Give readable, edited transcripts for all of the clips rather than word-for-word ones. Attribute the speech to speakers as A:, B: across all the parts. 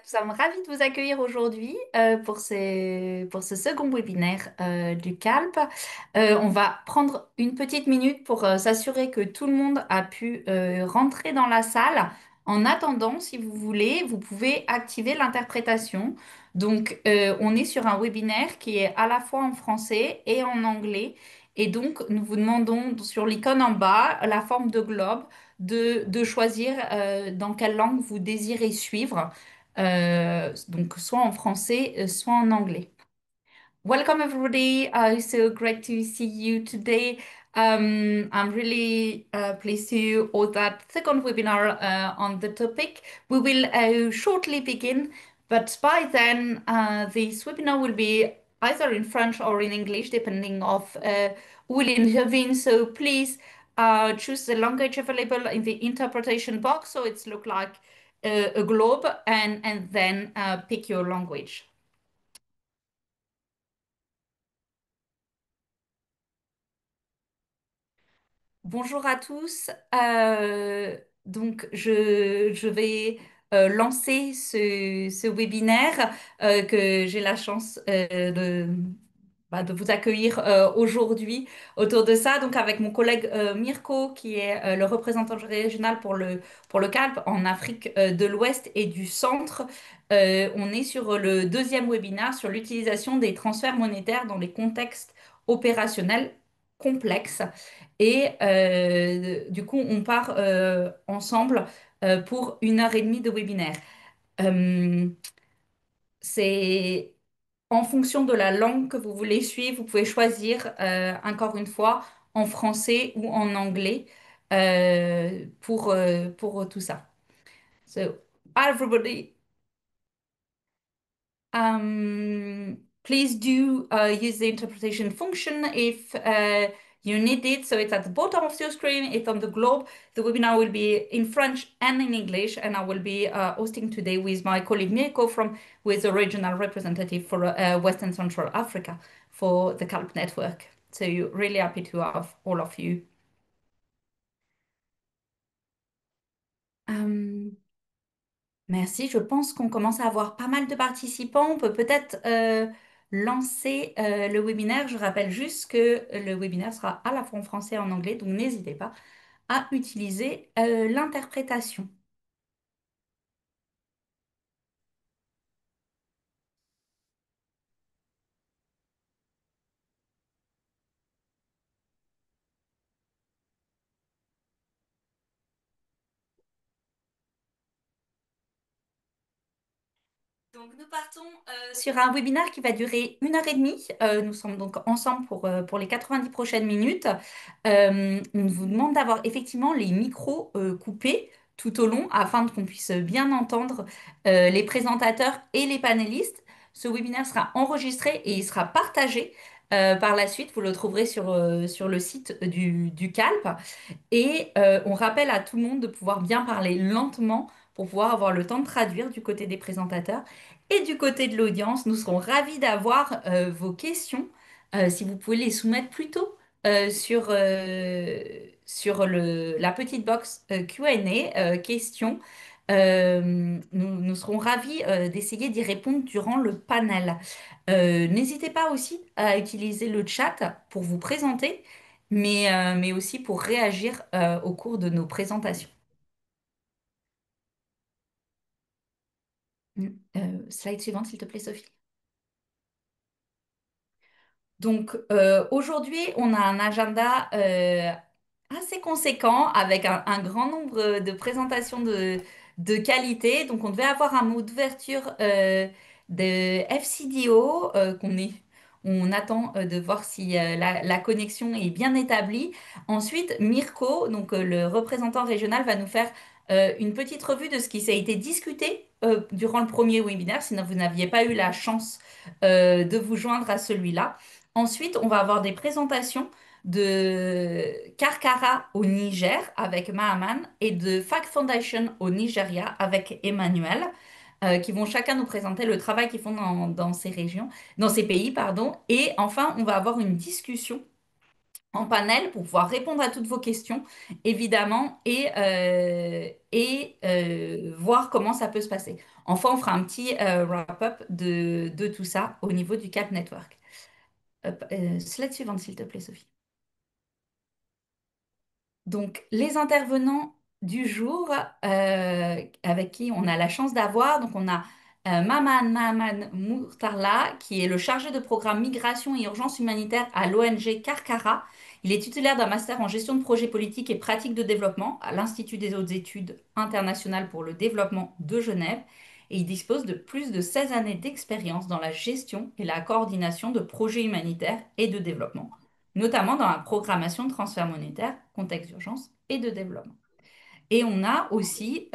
A: Nous sommes ravis de vous accueillir aujourd'hui pour ce second webinaire du CALP. On va prendre une petite minute pour s'assurer que tout le monde a pu rentrer dans la salle. En attendant, si vous voulez, vous pouvez activer l'interprétation. Donc, on est sur un webinaire qui est à la fois en français et en anglais. Et donc, nous vous demandons sur l'icône en bas, la forme de globe, de choisir dans quelle langue vous désirez suivre, donc soit en français, soit en anglais. Welcome everybody. So great to see you today. I'm really pleased to hold that second webinar on the topic. We will shortly begin, but by then this webinar will be either in French or in English, depending of who will intervene. So please choose the language available in the interpretation box, so it's look like a globe, and then pick your language. Bonjour à tous. Je vais lancer ce webinaire que j'ai la chance de vous accueillir aujourd'hui autour de ça. Donc, avec mon collègue Mirko, qui est le représentant régional pour le CALP en Afrique de l'Ouest et du Centre. On est sur le deuxième webinaire sur l'utilisation des transferts monétaires dans les contextes opérationnels complexes. Et du coup, on part ensemble pour 1 heure et demie de webinaire. Euh, c'est en fonction de la langue que vous voulez suivre, vous pouvez choisir encore une fois en français ou en anglais pour tout ça. So, everybody. Please do use the interpretation function if you need it. So it's at the bottom of your screen, it's on the globe. The webinar will be in French and in English, and I will be hosting today with my colleague Mirko who is a regional representative for Western Central Africa for the CALP network. So really happy to have all of you. Um, Merci. Je pense qu'on commence à avoir pas mal de participants. On peut peut-être lancer le webinaire. Je rappelle juste que le webinaire sera à la fois en français et en anglais, donc n'hésitez pas à utiliser l'interprétation. Donc nous partons sur un webinaire qui va durer 1 heure et demie. Nous sommes donc ensemble pour les 90 prochaines minutes. On vous demande d'avoir effectivement les micros coupés tout au long afin qu'on puisse bien entendre les présentateurs et les panélistes. Ce webinaire sera enregistré et il sera partagé par la suite. Vous le trouverez sur le site du CALP. Et on rappelle à tout le monde de pouvoir bien parler lentement pour pouvoir avoir le temps de traduire du côté des présentateurs. Et du côté de l'audience, nous serons ravis d'avoir vos questions. Si vous pouvez les soumettre plutôt sur la petite box Q&A, questions. Nous serons ravis d'essayer d'y répondre durant le panel. N'hésitez pas aussi à utiliser le chat pour vous présenter mais aussi pour réagir au cours de nos présentations. Slide suivante, s'il te plaît, Sophie. Donc aujourd'hui, on a un agenda assez conséquent avec un grand nombre de présentations de qualité. Donc on devait avoir un mot d'ouverture de FCDO on attend de voir si la connexion est bien établie. Ensuite, Mirko, donc le représentant régional, va nous faire une petite revue de ce qui s'est été discuté durant le premier webinaire, sinon vous n'aviez pas eu la chance de vous joindre à celui-là. Ensuite, on va avoir des présentations de Karkara au Niger avec Mahaman et de Fact Foundation au Nigeria avec Emmanuel, qui vont chacun nous présenter le travail qu'ils font dans ces régions, dans ces pays, pardon. Et enfin, on va avoir une discussion en panel pour pouvoir répondre à toutes vos questions, évidemment, et voir comment ça peut se passer. Enfin, on fera un petit wrap-up de tout ça au niveau du CAP Network. Hop, slide suivante, s'il te plaît, Sophie. Donc, les intervenants du jour avec qui on a la chance d'avoir, donc on a Maman Mourtarla, qui est le chargé de programme Migration et Urgence humanitaire à l'ONG Karkara. Il est titulaire d'un master en gestion de projets politiques et pratiques de développement à l'Institut des hautes études internationales pour le développement de Genève. Et il dispose de plus de 16 années d'expérience dans la gestion et la coordination de projets humanitaires et de développement, notamment dans la programmation de transferts monétaires, contexte d'urgence et de développement. Et on a aussi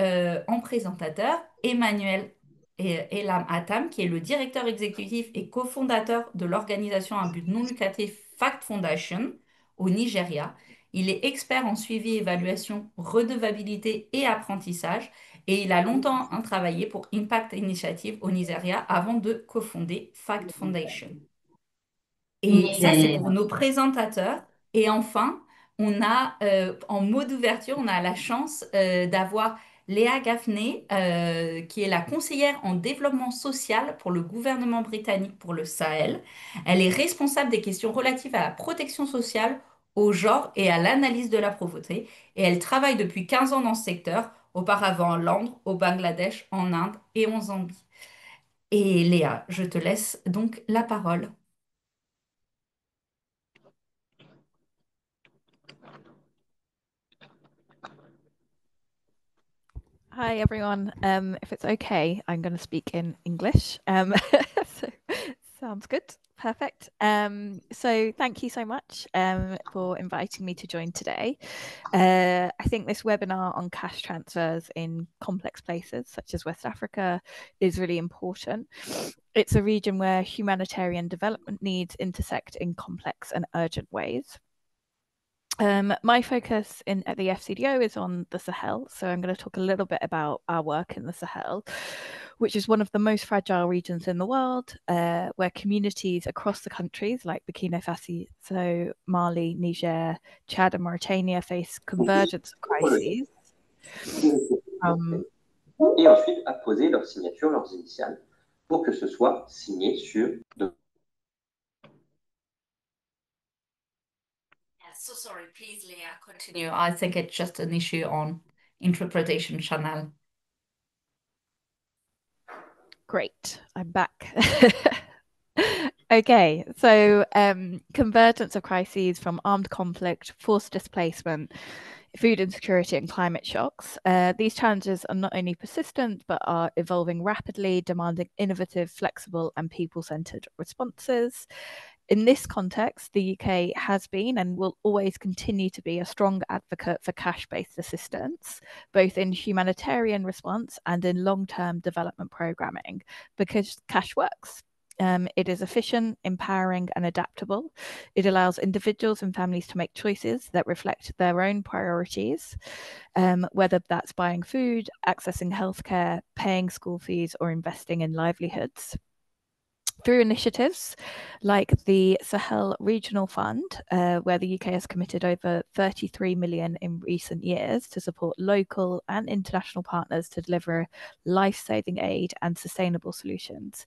A: en présentateur Emmanuel Elam Attam, qui est le directeur exécutif et cofondateur de l'organisation à but non lucratif Fact Foundation au Nigeria. Il est expert en suivi, évaluation, redevabilité et apprentissage. Et il a longtemps travaillé pour Impact Initiative au Nigeria avant de cofonder Fact Foundation. Et ça, c'est pour nos présentateurs. Et enfin, on a en mot d'ouverture, on a la chance d'avoir Léa Gaffney, qui est la conseillère en développement social pour le gouvernement britannique pour le Sahel. Elle est responsable des questions relatives à la protection sociale, au genre et à l'analyse de la pauvreté. Et elle travaille depuis 15 ans dans ce secteur, auparavant à Londres, au Bangladesh, en Inde et en Zambie. Et Léa, je te laisse donc la parole.
B: Hi everyone. If it's okay, I'm going to speak in English. So sounds good. Perfect. So thank you so much for inviting me to join today. I think this webinar on cash transfers in complex places such as West Africa is really important. It's a region where humanitarian development needs intersect in complex and urgent ways. My focus at the FCDO is on the Sahel, so I'm going to talk a little bit about our work in the Sahel, which is one of the most fragile regions in the world, where communities across the countries like Burkina Faso, Mali, Niger, Chad, and Mauritania face convergence of crises.
C: Et ensuite apposer leur signature, leurs initiales, pour que ce soit signé sur...
A: So sorry, please, Leah, continue. I think it's just an issue on interpretation channel.
B: Great, I'm back. Okay, so convergence of crises from armed conflict, forced displacement, food insecurity, and climate shocks. These challenges are not only persistent, but are evolving rapidly, demanding innovative, flexible, and people-centered responses. In this context, the UK has been and will always continue to be a strong advocate for cash-based assistance, both in humanitarian response and in long-term development programming, because cash works. It is efficient, empowering, and adaptable. It allows individuals and families to make choices that reflect their own priorities, whether that's buying food, accessing healthcare, paying school fees, or investing in livelihoods. Through initiatives like the Sahel Regional Fund, where the UK has committed over 33 million in recent years to support local and international partners to deliver life-saving aid and sustainable solutions.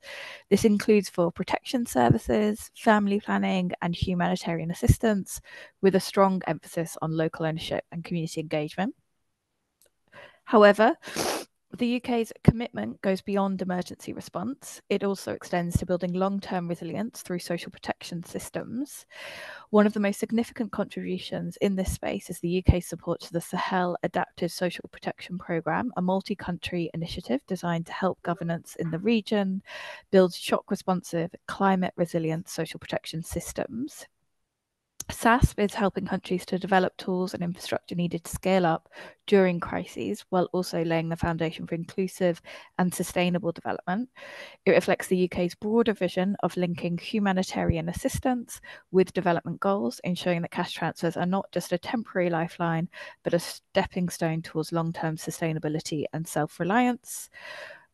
B: This includes for protection services, family planning, and humanitarian assistance, with a strong emphasis on local ownership and community engagement. However, the UK's commitment goes beyond emergency response. It also extends to building long-term resilience through social protection systems. One of the most significant contributions in this space is the UK's support to the Sahel Adaptive Social Protection Programme, a multi-country initiative designed to help governments in the region build shock-responsive, climate-resilient social protection systems. SASP is helping countries to develop tools and infrastructure needed to scale up during crises, while also laying the foundation for inclusive and sustainable development. It reflects the UK's broader vision of linking humanitarian assistance with development goals, ensuring that cash transfers are not just a temporary lifeline, but a stepping stone towards long-term sustainability and self-reliance.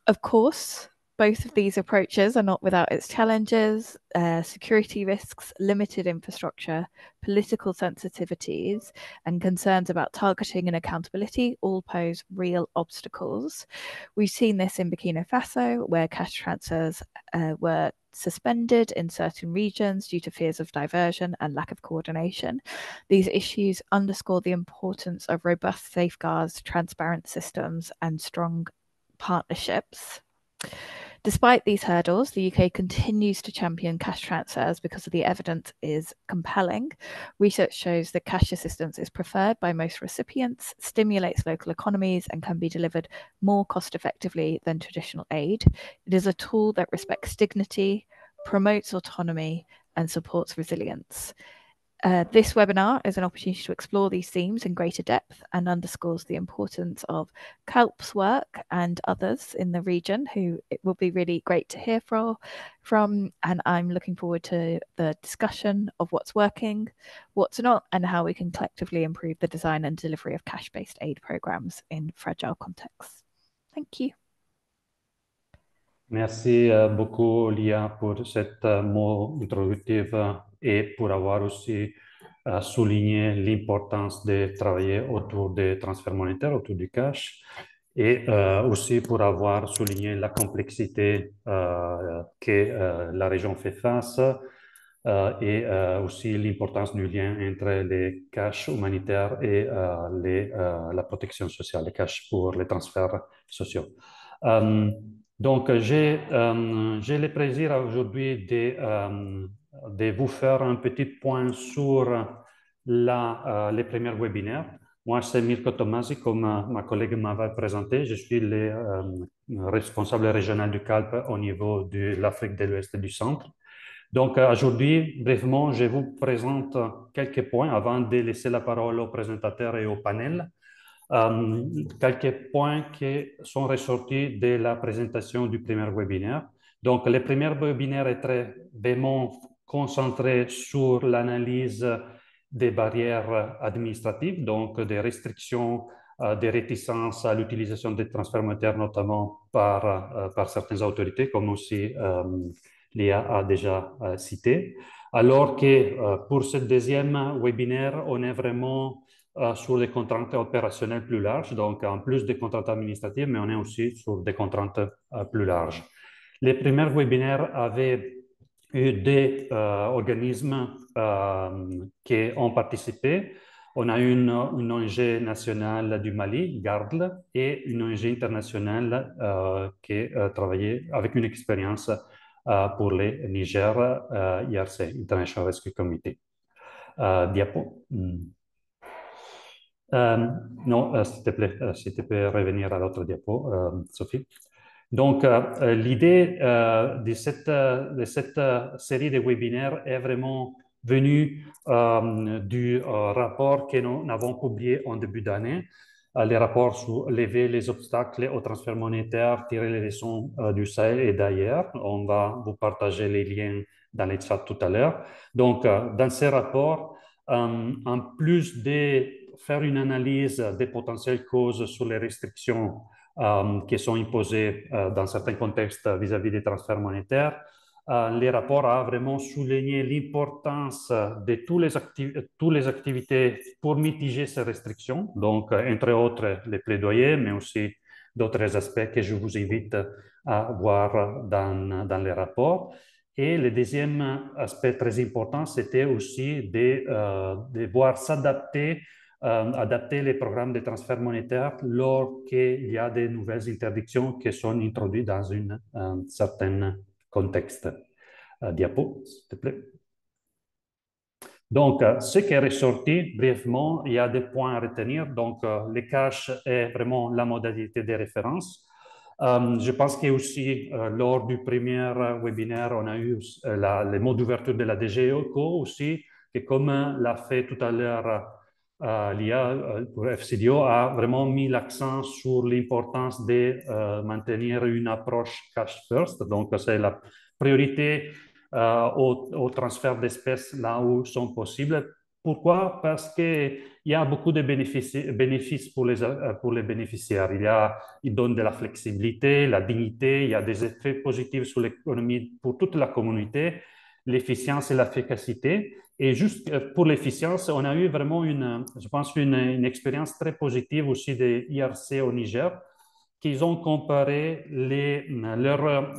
B: Of course, Both of these approaches are not without its challenges. Security risks, limited infrastructure, political sensitivities, and concerns about targeting and accountability all pose real obstacles. We've seen this in Burkina Faso, where cash transfers were suspended in certain regions due to fears of diversion and lack of coordination. These issues underscore the importance of robust safeguards, transparent systems, and strong partnerships. Despite these hurdles, the UK continues to champion cash transfers because the evidence is compelling. Research shows that cash assistance is preferred by most recipients, stimulates local economies, and can be delivered more cost effectively than traditional aid. It is a tool that respects dignity, promotes autonomy, and supports resilience. This webinar is an opportunity to explore these themes in greater depth and underscores the importance of CALP's work and others in the region who it will be really great to hear from. And I'm looking forward to the discussion of what's working, what's not, and how we can collectively improve the design and delivery of cash-based aid programs in fragile contexts. Thank you.
D: Merci beaucoup, Lia, pour cette mot introductif et pour avoir aussi souligné l'importance de travailler autour des transferts monétaires, autour du cash, et aussi pour avoir souligné la complexité que la région fait face et aussi l'importance du lien entre les cash humanitaires et la protection sociale, les cash pour les transferts sociaux. Donc, j'ai le plaisir aujourd'hui de vous faire un petit point sur les premiers webinaires. Moi, c'est Mirko Tomasi, comme ma collègue m'avait présenté. Je suis le responsable régional du CALP au niveau de l'Afrique de l'Ouest et du Centre. Donc, aujourd'hui, brièvement, je vous présente quelques points avant de laisser la parole aux présentateurs et au panel. Quelques points qui sont ressortis de la présentation du premier webinaire. Donc, le premier webinaire est très vraiment concentré sur l'analyse des barrières administratives, donc des restrictions, des réticences à l'utilisation des transferts monétaires, notamment par certaines autorités, comme aussi Lia a déjà cité. Alors que pour ce deuxième webinaire, on est vraiment sur des contraintes opérationnelles plus larges, donc en plus des contraintes administratives, mais on est aussi sur des contraintes plus larges. Les premiers webinaires avaient eu des organismes qui ont participé. On a une ONG nationale du Mali, GARDL, et une ONG internationale qui travaillait avec une expérience pour les Niger, IRC, International Rescue Committee. Diapo. Non, s'il te plaît, si tu peux revenir à l'autre diapo, Sophie. Donc, l'idée de cette série de webinaires est vraiment venue du rapport que nous avons publié en début d'année, les rapports sur lever les obstacles au transfert monétaire, tirer les leçons du Sahel et d'ailleurs. On va vous partager les liens dans les chats tout à l'heure. Donc, dans ces rapports, en plus de faire une analyse des potentielles causes sur les restrictions qui sont imposées dans certains contextes vis-à-vis des transferts monétaires, les rapports ont vraiment souligné l'importance de toutes les activités pour mitiger ces restrictions, donc entre autres les plaidoyers, mais aussi d'autres aspects que je vous invite à voir dans les rapports. Et le deuxième aspect très important, c'était aussi de voir s'adapter adapter les programmes de transfert monétaire lorsqu'il y a de nouvelles interdictions qui sont introduites dans un certain contexte. Diapo, s'il te plaît. Donc, ce qui est ressorti, brièvement, il y a des points à retenir. Donc, le cash est vraiment la modalité de référence. Je pense que aussi, lors du premier webinaire, on a eu les mots d'ouverture de la DGECO aussi, que comme l'a fait tout à l'heure Lia pour FCDO, a vraiment mis l'accent sur l'importance de maintenir une approche cash first. Donc, c'est la priorité au transfert d'espèces là où sont possibles Pourquoi? Parce qu'il y a beaucoup de bénéfices pour les bénéficiaires. Il donne de la flexibilité, la dignité, il y a des effets positifs sur l'économie pour toute la communauté, l'efficience et l'efficacité. Et juste pour l'efficience, on a eu vraiment je pense, une expérience très positive aussi des IRC au Niger, qu'ils ont comparé leurs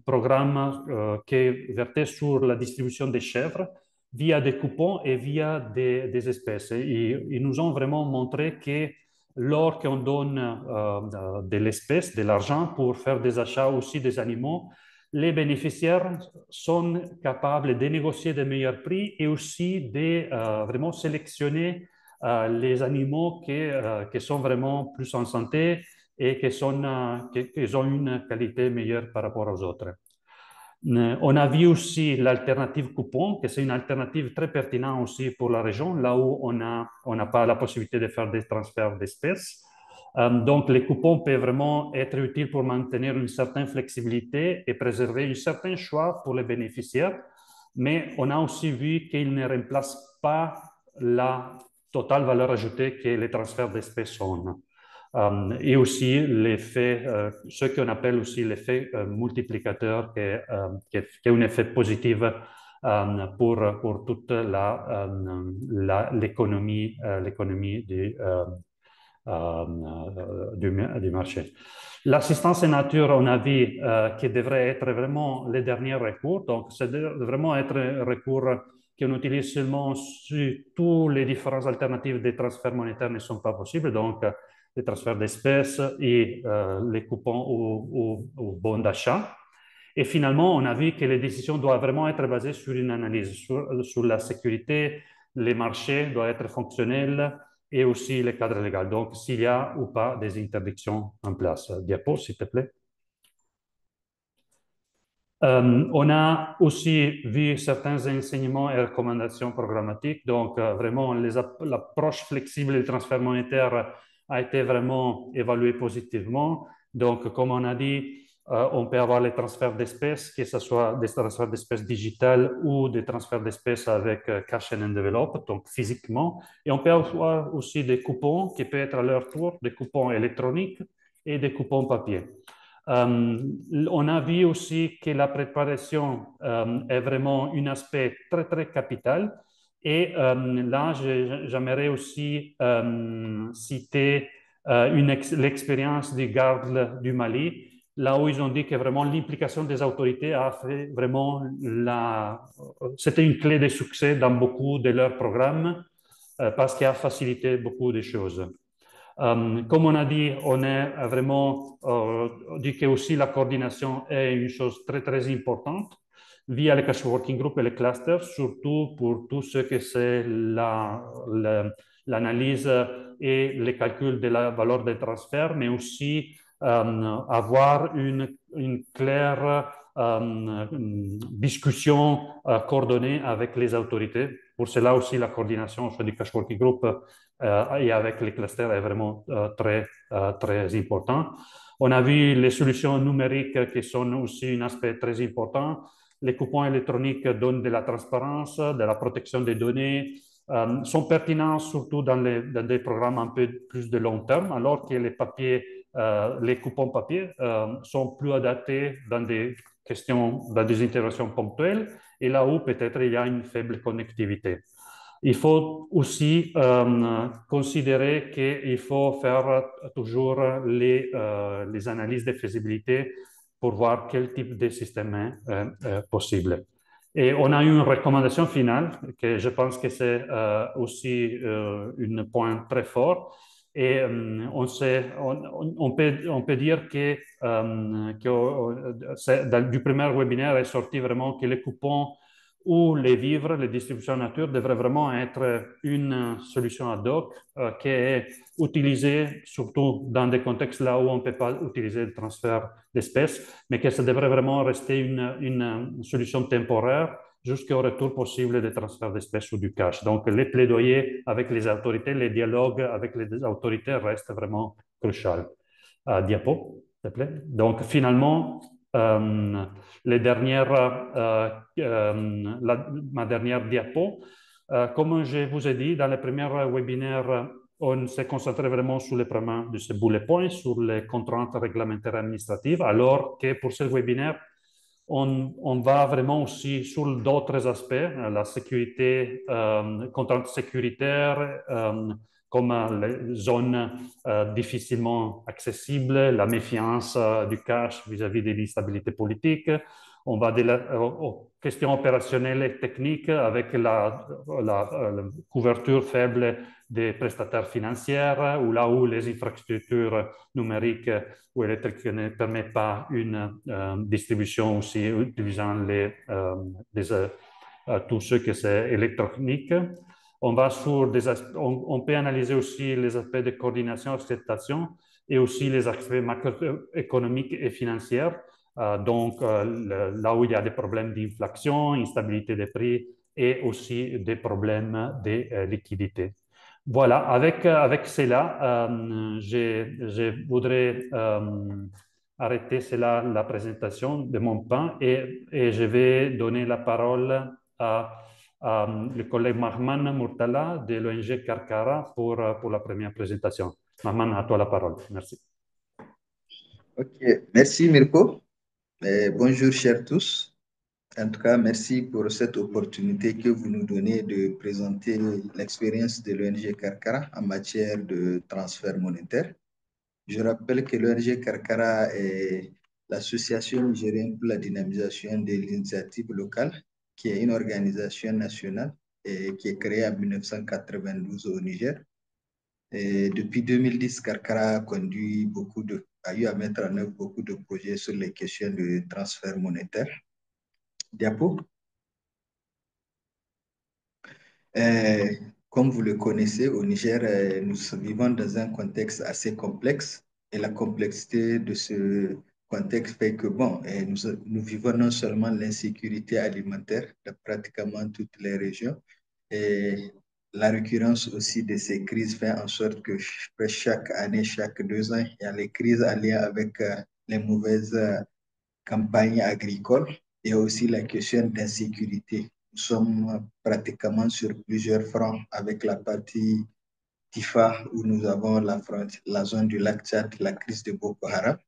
D: programmes qui vertaient sur la distribution des chèvres via des coupons et via des espèces. Et ils nous ont vraiment montré que lors qu'on donne de l'espèce, de l'argent pour faire des achats aussi des animaux, les bénéficiaires sont capables de négocier de meilleurs prix et aussi de vraiment sélectionner les animaux qui sont vraiment plus en santé et qui ont une qualité meilleure par rapport aux autres. On a vu aussi l'alternative coupon, que c'est une alternative très pertinente aussi pour la région, là où on n'a pas la possibilité de faire des transferts d'espèces. Donc, les coupons peuvent vraiment être utiles pour maintenir une certaine flexibilité et préserver un certain choix pour les bénéficiaires, mais on a aussi vu qu'ils ne remplacent pas la totale valeur ajoutée que les transferts d'espèces ont. Et aussi l'effet, ce qu'on appelle aussi l'effet multiplicateur, qui est un effet positif pour toute l'économie du marché. L'assistance en nature, on a vu qui devrait être vraiment le dernier recours. Donc, c'est vraiment être un recours qu'on utilise seulement si toutes les différentes alternatives de transferts monétaires ne sont pas possibles. Donc, les transferts d'espèces et les coupons ou bons d'achat. Et finalement, on a vu que les décisions doivent vraiment être basées sur une analyse, sur la sécurité, les marchés doivent être fonctionnels et aussi le cadre légal. Donc, s'il y a ou pas des interdictions en place. Diapo, s'il te plaît. On a aussi vu certains enseignements et recommandations programmatiques. Donc, vraiment, l'approche flexible du transfert monétaire a été vraiment évaluée positivement. Donc, comme on a dit, on peut avoir les transferts d'espèces, que ce soit des transferts d'espèces digitales ou des transferts d'espèces avec cash and envelope, donc physiquement. Et on peut avoir aussi des coupons qui peuvent être à leur tour des coupons électroniques et des coupons papier. On a vu aussi que la préparation est vraiment un aspect très, très capital. Et là, j'aimerais aussi citer l'expérience des gardes du Mali, là où ils ont dit que vraiment l'implication des autorités a fait vraiment c'était une clé de succès dans beaucoup de leurs programmes parce qu'il a facilité beaucoup de choses. Comme on a dit, on est vraiment dit que aussi la coordination est une chose très, très importante via le Cash Working Group et les clusters, surtout pour tout ce que c'est l'analyse et le calcul de la valeur des transferts, mais aussi avoir une claire discussion coordonnée avec les autorités. Pour cela aussi, la coordination sur du Cash Working Group et avec les clusters est vraiment très important. On a vu les solutions numériques qui sont aussi un aspect très important. Les coupons électroniques donnent de la transparence, de la protection des données, sont pertinents surtout dans des programmes un peu plus de long terme, alors que les coupons papier sont plus adaptés dans des questions, dans des interventions ponctuelles et là où peut-être il y a une faible connectivité. Il faut aussi considérer qu'il faut faire toujours les analyses de faisabilité pour voir quel type de système est possible. Et on a une recommandation finale, que je pense que c'est aussi un point très fort. Et on peut dire que du premier webinaire est sorti vraiment que les coupons ou les vivres, les distributions en nature devraient vraiment être une solution ad hoc qui est utilisée surtout dans des contextes là où on ne peut pas utiliser le transfert d'espèces, mais que ça devrait vraiment rester une solution temporaire jusqu'au retour possible des transferts d'espèces ou du cash. Donc, les plaidoyers avec les autorités, les dialogues avec les autorités restent vraiment cruciaux. Diapo, s'il te plaît. Donc, finalement, ma dernière diapo, Comme je vous ai dit, dans le premier webinaire, on s'est concentré vraiment sur les premiers de ces bullet points, sur les contraintes réglementaires administratives, alors que pour ce webinaire, on va vraiment aussi sur d'autres aspects, la sécurité, contraintes sécuritaires, comme les zones difficilement accessibles, la méfiance du cash vis-à-vis de l'instabilité politique. On va aux questions opérationnelles et techniques avec la couverture faible des prestataires financiers ou là où les infrastructures numériques ou électriques ne permettent pas une distribution aussi utilisant tout ce que c'est électronique. On va sur on peut analyser aussi les aspects de coordination, acceptation et aussi les aspects macroéconomiques et financiers. Donc, là où il y a des problèmes d'inflation, instabilité des prix et aussi des problèmes de liquidité. Voilà, avec cela, je voudrais arrêter cela, la présentation de mon pain et je vais donner la parole à le collègue Mahman Murtala de l'ONG Karkara pour la première présentation. Mahman, à toi la parole. Merci.
E: Ok, merci Mirko. Bonjour chers tous. En tout cas, merci pour cette opportunité que vous nous donnez de présenter l'expérience de l'ONG Karkara en matière de transfert monétaire. Je rappelle que l'ONG Karkara est l'association nigérienne pour la dynamisation de l'initiative locale, qui est une organisation nationale et qui est créée en 1992 au Niger. Et depuis 2010, Karkara a eu à mettre en œuvre beaucoup de projets sur les questions de transfert monétaire. Diapo. Euh, Comme vous le connaissez, au Niger, nous vivons dans un contexte assez complexe et la complexité de ce contexte fait que, bon, nous vivons non seulement l'insécurité alimentaire dans pratiquement toutes les régions et la récurrence aussi de ces crises fait en sorte que chaque année, chaque 2 ans, il y a les crises en lien avec les mauvaises campagnes agricoles et aussi la question d'insécurité. Nous sommes pratiquement sur plusieurs fronts avec la partie Tifa où nous avons la zone du lac Tchad, la crise de Boko Haram.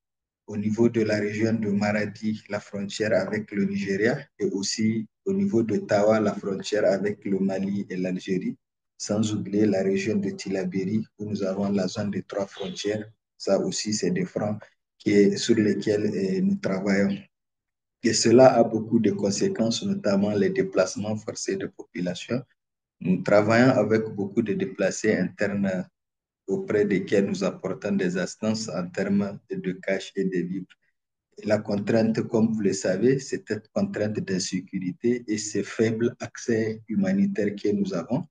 E: Au niveau de la région de Maradi, la frontière avec le Nigeria et aussi au niveau de Tawa, la frontière avec le Mali et l'Algérie. Sans oublier la région de Tilaberi où nous avons la zone des 3 frontières. Ça aussi, c'est des fronts sur lesquels nous travaillons. Et cela a beaucoup de conséquences, notamment les déplacements forcés de population. Nous travaillons avec beaucoup de déplacés internes auprès desquels nous apportons des assistances en termes de cash et de vivres. La contrainte, comme vous le savez, c'est cette contrainte d'insécurité et ce faible accès humanitaire que nous avons,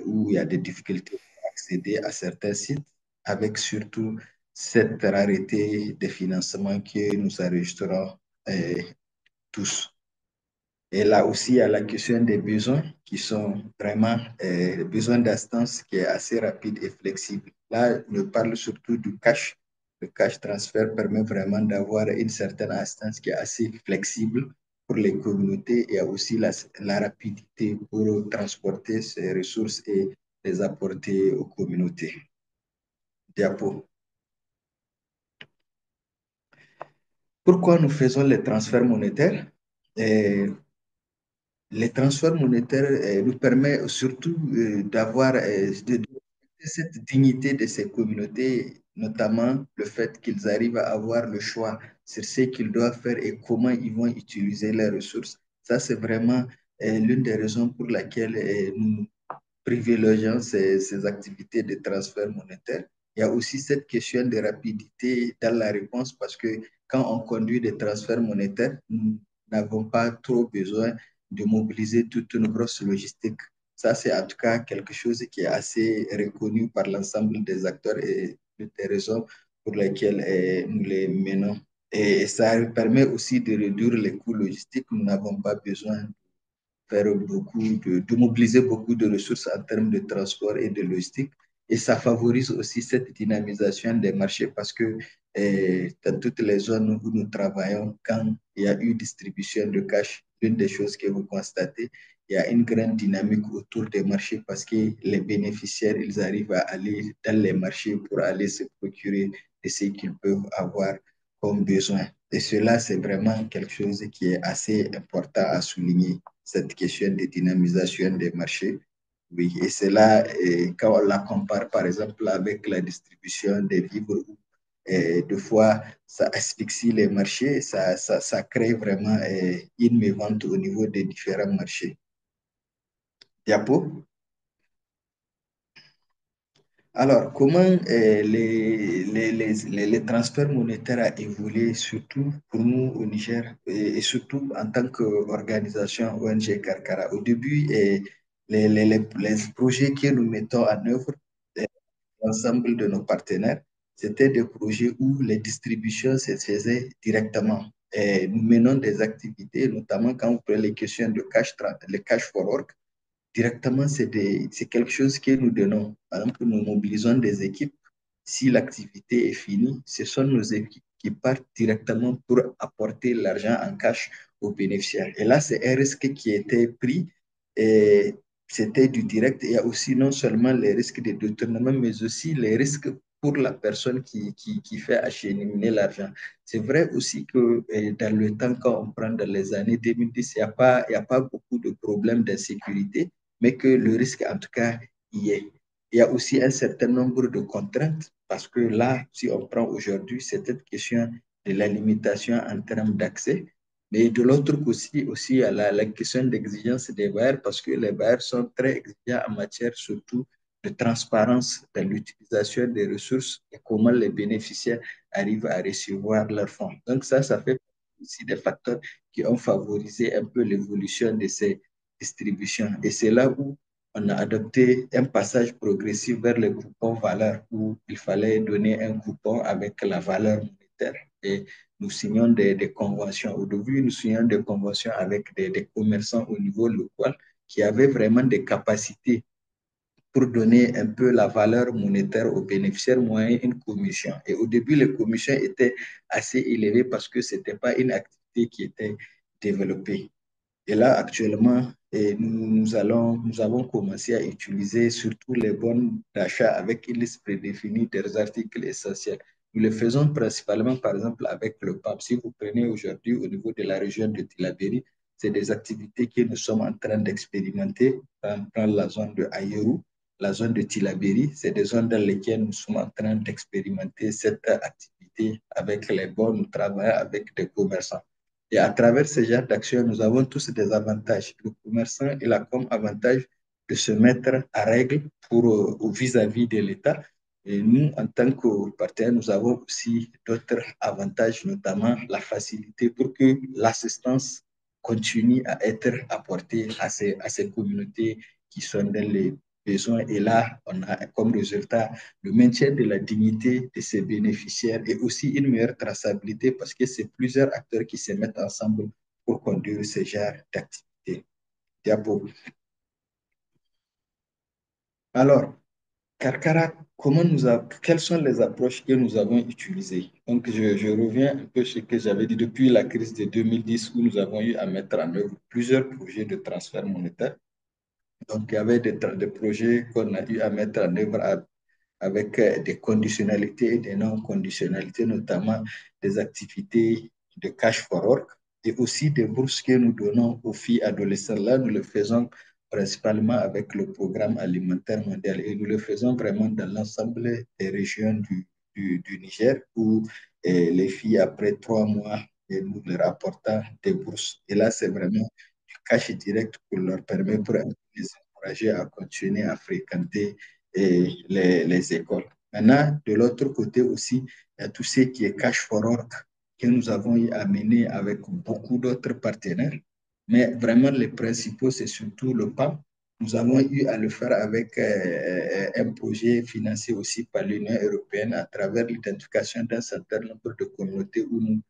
E: où il y a des difficultés pour accéder à certains sites, avec surtout cette rareté de financement que nous enregistrons tous. Et là aussi, il y a la question des besoins qui sont vraiment besoins d'assistance qui est assez rapide et flexible. Là, je parle surtout du cash. Le cash transfert permet vraiment d'avoir une certaine assistance qui est assez flexible pour les communautés et aussi la rapidité pour transporter ces ressources et les apporter aux communautés. Diapo. Pourquoi nous faisons les transferts monétaires? Les transferts monétaires nous permettent surtout d'avoir cette dignité de ces communautés, notamment le fait qu'ils arrivent à avoir le choix sur ce qu'ils doivent faire et comment ils vont utiliser les ressources. Ça, c'est vraiment l'une des raisons pour laquelle nous privilégiant ces activités de transfert monétaire. Il y a aussi cette question de rapidité dans la réponse parce que quand on conduit des transferts monétaires, nous n'avons pas trop besoin de mobiliser toute une grosse logistique. Ça, c'est en tout cas quelque chose qui est assez reconnu par l'ensemble des acteurs et des raisons pour lesquelles nous les menons. Et ça permet aussi de réduire les coûts logistiques. Nous n'avons pas besoin faire de mobiliser beaucoup de ressources en termes de transport et de logistique. Et ça favorise aussi cette dynamisation des marchés parce que dans toutes les zones où nous travaillons, quand il y a eu distribution de cash, l'une des choses que vous constatez, il y a une grande dynamique autour des marchés parce que les bénéficiaires, ils arrivent à aller dans les marchés pour aller se procurer de ce qu'ils peuvent avoir comme besoin. Et cela, c'est vraiment quelque chose qui est assez important à souligner, cette question de dynamisation des marchés. Oui, et cela, quand on la compare par exemple avec la distribution des vivres, deux fois, ça asphyxie les marchés, ça crée vraiment une mévente au niveau des différents marchés. Diapo. Alors, comment les transferts monétaires ont évolué, surtout pour nous au Niger, et surtout en tant qu'organisation ONG Karkara. Au début, les projets que nous mettons en œuvre, eh, l'ensemble de nos partenaires, c'était des projets où les distributions se faisaient directement. Et nous menons des activités, notamment quand vous prenez les questions de le cash for work. Directement, c'est quelque chose que nous donnons. Par exemple, nous mobilisons des équipes. Si l'activité est finie, ce sont nos équipes qui partent directement pour apporter l'argent en cash aux bénéficiaires. Et là, c'est un risque qui était pris et c'était du direct. Il y a aussi non seulement les risques de détournement, mais aussi les risques pour la personne qui fait acheminer l'argent. C'est vrai aussi que dans le temps, quand on prend dans les années 2010, il y a pas beaucoup de problèmes d'insécurité, mais que le risque, en tout cas, y est. Il y a aussi un certain nombre de contraintes, parce que là, si on prend aujourd'hui, c'est cette question de la limitation en termes d'accès, mais de l'autre côté aussi, il y a la question d'exigence des bailleurs, parce que les bailleurs sont très exigeants en matière surtout de transparence dans l'utilisation des ressources et comment les bénéficiaires arrivent à recevoir leurs fonds. Donc ça fait aussi des facteurs qui ont favorisé un peu l'évolution de ces distribution. Et c'est là où on a adopté un passage progressif vers le coupon valeur, où il fallait donner un coupon avec la valeur monétaire. Et nous signons des conventions. Au début, nous signons des conventions avec des commerçants au niveau local qui avaient vraiment des capacités pour donner un peu la valeur monétaire aux bénéficiaires moyens une commission. Et au début, les commissions étaient assez élevées parce que ce n'était pas une activité qui était développée. Et là, actuellement, nous avons commencé à utiliser surtout les bons d'achat avec une liste prédéfinie des articles essentiels. Nous le faisons principalement, par exemple, avec le PAP. Si vous prenez aujourd'hui au niveau de la région de Tilaberi, c'est des activités que nous sommes en train d'expérimenter. Dans la zone de Ayeru, la zone de Tilaberi, c'est des zones dans lesquelles nous sommes en train d'expérimenter cette activité avec les bons. Nous travaillons avec des commerçants. Et à travers ce genre d'action, nous avons tous des avantages. Le commerçant, il a comme avantage de se mettre à règle pour vis-à-vis de l'État. Et nous, en tant que partenaire, nous avons aussi d'autres avantages, notamment la facilité pour que l'assistance continue à être apportée à ces communautés qui sont dans les besoins. Et là, on a comme résultat le maintien de la dignité de ces bénéficiaires et aussi une meilleure traçabilité parce que c'est plusieurs acteurs qui se mettent ensemble pour conduire ce genre d'activité. Diabo. Alors, Karkara, quelles sont les approches que nous avons utilisées? Donc, je reviens un peu sur ce que j'avais dit depuis la crise de 2010 où nous avons eu à mettre en œuvre plusieurs projets de transfert monétaire. Donc, il y avait des projets qu'on a eu à mettre en œuvre avec des conditionnalités et des non-conditionnalités, notamment des activités de cash for work et aussi des bourses que nous donnons aux filles adolescentes. Là, nous le faisons principalement avec le programme alimentaire mondial et nous le faisons vraiment dans l'ensemble des régions du Niger où les filles, après 3 mois, et nous leur apportons des bourses. Et là, c'est vraiment du cash direct pour leur permettre, pour les encourager à continuer à fréquenter les écoles. Maintenant, de l'autre côté aussi, il y a tout ce qui est cash for work que nous avons eu à mener avec beaucoup d'autres partenaires. Mais vraiment, les principaux, c'est surtout le PAM. Nous avons eu à le faire avec un projet financé aussi par l'Union européenne à travers l'identification d'un certain nombre de communautés où nous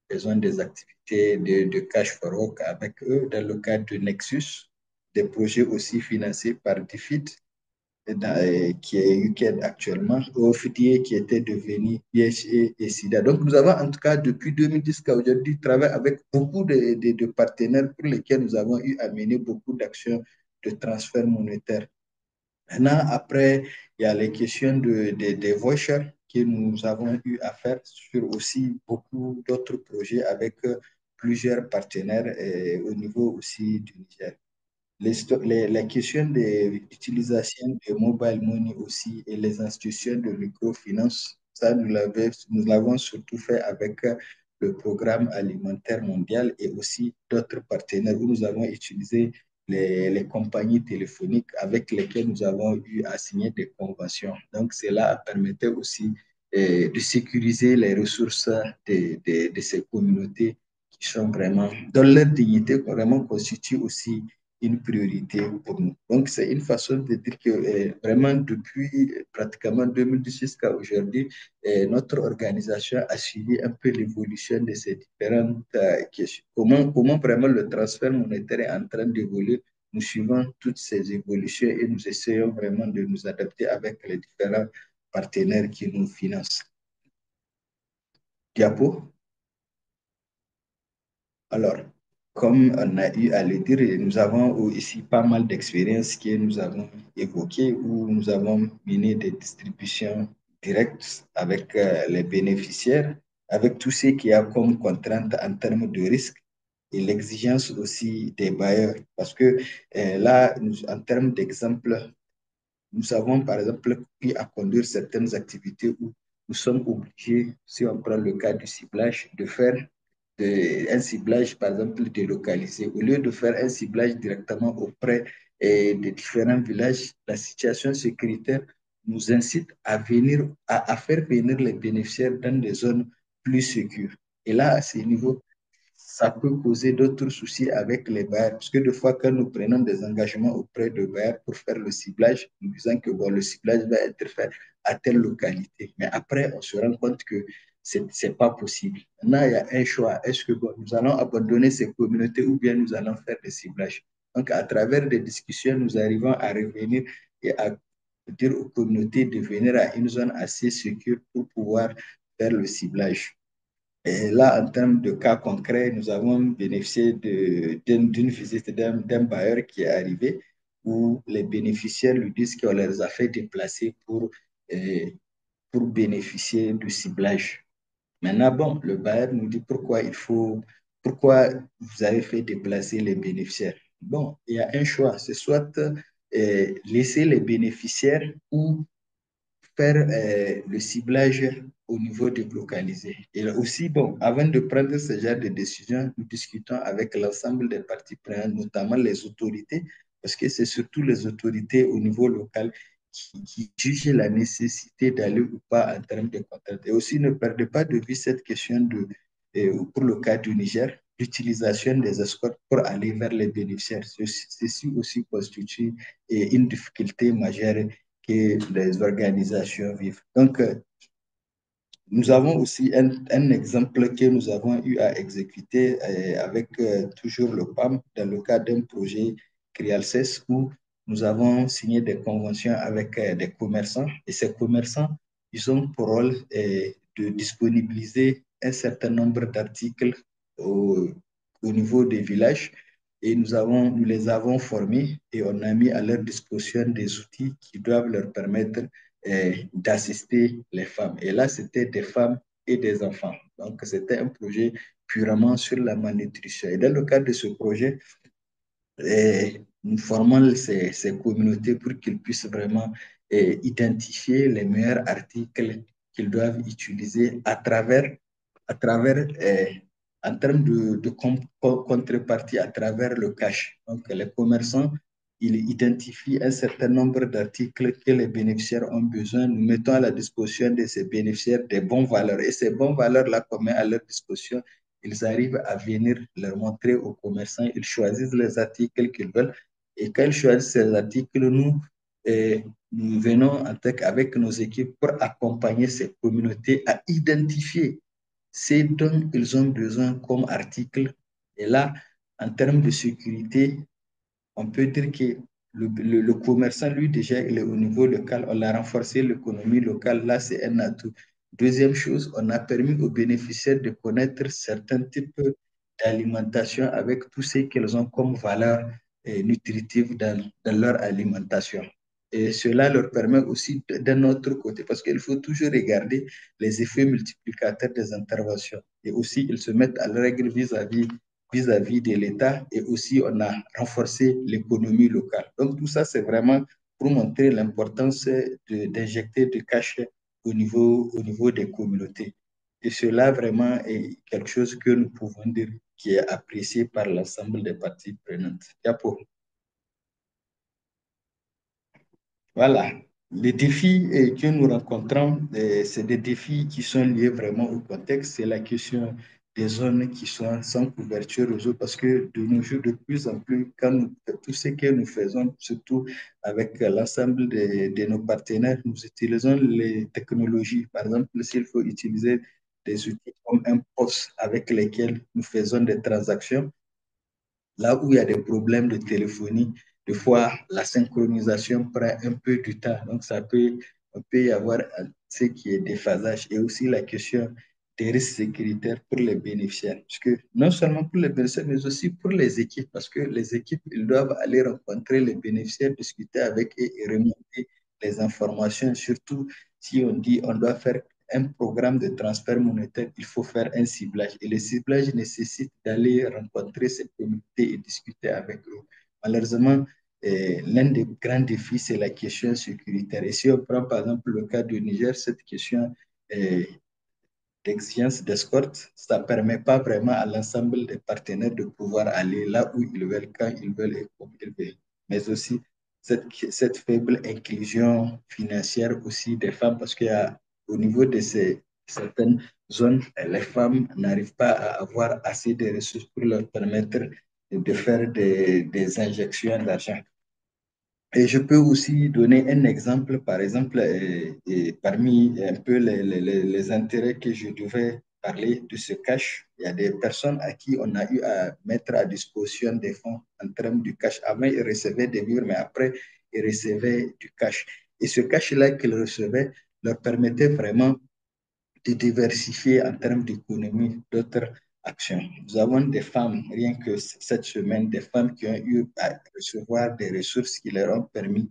E: faisons des activités de cash for work avec eux dans le cadre de Nexus, des projets aussi financés par DFID qui est UKED actuellement, OFDA qui était devenu IHE et SIDA. Donc, nous avons en tout cas depuis 2010 jusqu'à aujourd'hui travaillé avec beaucoup de partenaires pour lesquels nous avons eu à mener beaucoup d'actions de transfert monétaire. Maintenant, après, il y a les questions des vouchers que nous avons eu à faire sur aussi beaucoup d'autres projets avec plusieurs partenaires au niveau aussi du Niger. La question de l'utilisation de mobile money aussi et les institutions de microfinance, ça, nous l'avons surtout fait avec le programme alimentaire mondial et aussi d'autres partenaires où nous avons utilisé les compagnies téléphoniques avec lesquelles nous avons eu à signer des conventions. Donc, cela permettait aussi de sécuriser les ressources de ces communautés qui sont vraiment, dans leur dignité, vraiment constituent aussi une priorité pour nous. Donc, c'est une façon de dire que vraiment, depuis pratiquement 2010 jusqu'à aujourd'hui, notre organisation a suivi un peu l'évolution de ces différentes questions. Comment vraiment le transfert monétaire est en train d'évoluer. Nous suivons toutes ces évolutions et nous essayons vraiment de nous adapter avec les différents partenaires qui nous financent. Diapo. Alors, comme on a eu à le dire, nous avons ici pas mal d'expériences que nous avons évoquées où nous avons mené des distributions directes avec les bénéficiaires, avec tout ce qu'il y a comme contrainte en termes de risque et l'exigence aussi des bailleurs. Parce que là, en termes d'exemple, nous avons par exemple pu à conduire certaines activités où nous sommes obligés, si on prend le cas du ciblage, de faire un ciblage, par exemple, délocalisé. Au lieu de faire un ciblage directement auprès des différents villages, la situation sécuritaire nous incite à venir, à faire venir les bénéficiaires dans des zones plus sécures. Et là, à ce niveau, ça peut causer d'autres soucis avec les bailleurs. Parce que des fois, quand nous prenons des engagements auprès de bailleurs pour faire le ciblage, nous disant que bon, le ciblage va être fait à telle localité. Mais après, on se rend compte que ce n'est pas possible. Maintenant, il y a un choix. Est-ce que bon, nous allons abandonner ces communautés ou bien nous allons faire des ciblages? Donc, à travers des discussions, nous arrivons à revenir et à dire aux communautés de venir à une zone assez sécure pour pouvoir faire le ciblage. Et là, en termes de cas concrets, nous avons bénéficié d'une visite d'un bailleur qui est arrivé où les bénéficiaires lui disent qu'on les a fait déplacer euh, pour bénéficier du ciblage. Maintenant, bon, le bailleur nous dit pourquoi vous avez fait déplacer les bénéficiaires. Bon, il y a un choix, c'est soit laisser les bénéficiaires ou faire le ciblage au niveau délocalisé. Et aussi, bon, avant de prendre ce genre de décision, nous discutons avec l'ensemble des parties prenantes, notamment les autorités, parce que c'est surtout les autorités au niveau local qui jugent la nécessité d'aller ou pas en termes de contraintes. Et aussi, ne perdez pas de vue cette question pour le cas du Niger, l'utilisation des escortes pour aller vers les bénéficiaires. Ceci aussi constitue une difficulté majeure que les organisations vivent. Donc, nous avons aussi un exemple que nous avons eu à exécuter avec toujours le PAM dans le cadre d'un projet CRIALCES où nous avons signé des conventions avec des commerçants et ces commerçants, ils ont pour rôle de disponibiliser un certain nombre d'articles au niveau des villages et nous les avons formés et on a mis à leur disposition des outils qui doivent leur permettre d'assister les femmes. Et là, c'était des femmes et des enfants. Donc, c'était un projet purement sur la malnutrition. Et dans le cadre de ce projet, nous formons ces communautés pour qu'ils puissent vraiment identifier les meilleurs articles qu'ils doivent utiliser à travers en termes de contrepartie, à travers le cash. Donc, les commerçants, ils identifient un certain nombre d'articles que les bénéficiaires ont besoin. Nous mettons à la disposition de ces bénéficiaires des bons valeurs. Et ces bons valeurs-là qu'on met à leur disposition, ils arrivent à venir leur montrer aux commerçants, ils choisissent les articles qu'ils veulent. Et quand ils choisissent ces articles, nous venons avec nos équipes pour accompagner ces communautés à identifier ce dont ils ont besoin comme article. Et là, en termes de sécurité, on peut dire que le commerçant, lui, déjà, il est au niveau local. On a renforcé l'économie locale. Là, c'est un atout. Deuxième chose, on a permis aux bénéficiaires de connaître certains types d'alimentation avec tout ce qu'elles ont comme valeur nutritive dans leur alimentation. Et cela leur permet aussi d'un autre côté, parce qu'il faut toujours regarder les effets multiplicateurs des interventions. Et aussi, ils se mettent à la règle vis-à-vis de l'État et aussi on a renforcé l'économie locale. Donc tout ça, c'est vraiment pour montrer l'importance d'injecter du cash au niveau des communautés. Et cela vraiment est quelque chose que nous pouvons dire qui est apprécié par l'ensemble des parties prenantes. Yapo. Voilà. Les défis que nous rencontrons, c'est des défis qui sont liés vraiment au contexte. C'est la question des zones qui sont sans couverture réseau parce que de nos jours, de plus en plus, quand tout ce que nous faisons, surtout avec l'ensemble de nos partenaires, nous utilisons les technologies. Par exemple, s'il faut utiliser des outils comme un POS avec lesquels nous faisons des transactions, là où il y a des problèmes de téléphonie, des fois, la synchronisation prend un peu du temps. Donc, on peut y avoir ce qui est déphasage et aussi la question des risques sécuritaires pour les bénéficiaires. Parce que non seulement pour les bénéficiaires, mais aussi pour les équipes, parce que les équipes, ils doivent aller rencontrer les bénéficiaires, discuter avec eux et remonter les informations, surtout si on dit on doit faire un programme de transfert monétaire, il faut faire un ciblage. Et le ciblage nécessite d'aller rencontrer ces communautés et discuter avec eux. Malheureusement, l'un des grands défis, c'est la question sécuritaire. Et si on prend par exemple le cas du Niger, cette question d'exigence d'escorte, ça ne permet pas vraiment à l'ensemble des partenaires de pouvoir aller là où ils veulent, quand ils veulent et comme ils veulent. Mais aussi cette faible inclusion financière aussi des femmes, parce qu'au niveau de certaines zones, les femmes n'arrivent pas à avoir assez de ressources pour leur permettre de faire des injections d'argent. Et je peux aussi donner un exemple, par exemple, parmi un peu les intérêts que je devais parler de ce cash, il y a des personnes à qui on a eu à mettre à disposition des fonds en termes de cash. Avant, ils recevaient des livres, mais après, ils recevaient du cash. Et ce cash-là qu'ils recevaient leur permettait vraiment de diversifier en termes d'économie d'autres actions. Nous avons des femmes, rien que cette semaine, des femmes qui ont eu à recevoir des ressources qui leur ont permis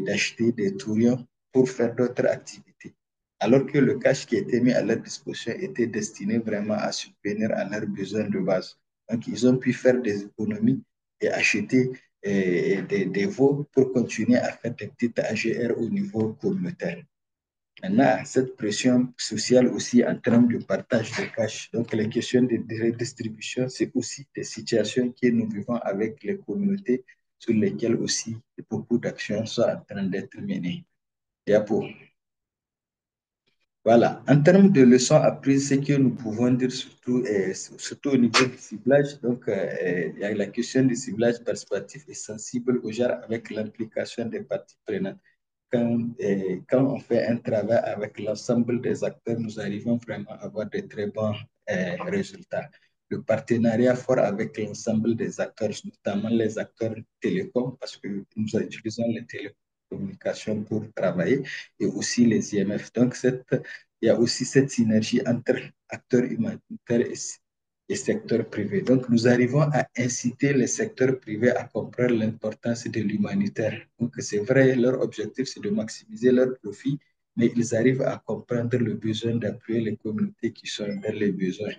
E: d'acheter des tourions pour faire d'autres activités. Alors que le cash qui était mis à leur disposition était destiné vraiment à subvenir à leurs besoins de base. Donc, ils ont pu faire des économies et acheter des veaux pour continuer à faire des petites AGR au niveau communautaire. Maintenant, cette pression sociale aussi en termes de partage de cash, donc les questions de redistribution, c'est aussi des situations que nous vivons avec les communautés sur lesquelles aussi beaucoup d'actions sont en train d'être menées. Diapo. Voilà. En termes de leçons apprises, ce que nous pouvons dire surtout au niveau du ciblage, donc il y a la question du ciblage participatif et sensible au genre avec l'implication des parties prenantes quand on fait un travail avec l'ensemble des acteurs, nous arrivons vraiment à avoir de très bons résultats. Le partenariat fort avec l'ensemble des acteurs, notamment les acteurs télécoms, parce que nous utilisons les télécommunications pour travailler, et aussi les IMF. Donc, il y a aussi cette synergie entre acteurs humanitaires et secteur privé. Donc, nous arrivons à inciter les secteurs privés à comprendre l'importance de l'humanitaire. Donc, c'est vrai, leur objectif, c'est de maximiser leurs profits, mais ils arrivent à comprendre le besoin d'appuyer les communautés qui sont dans les besoins.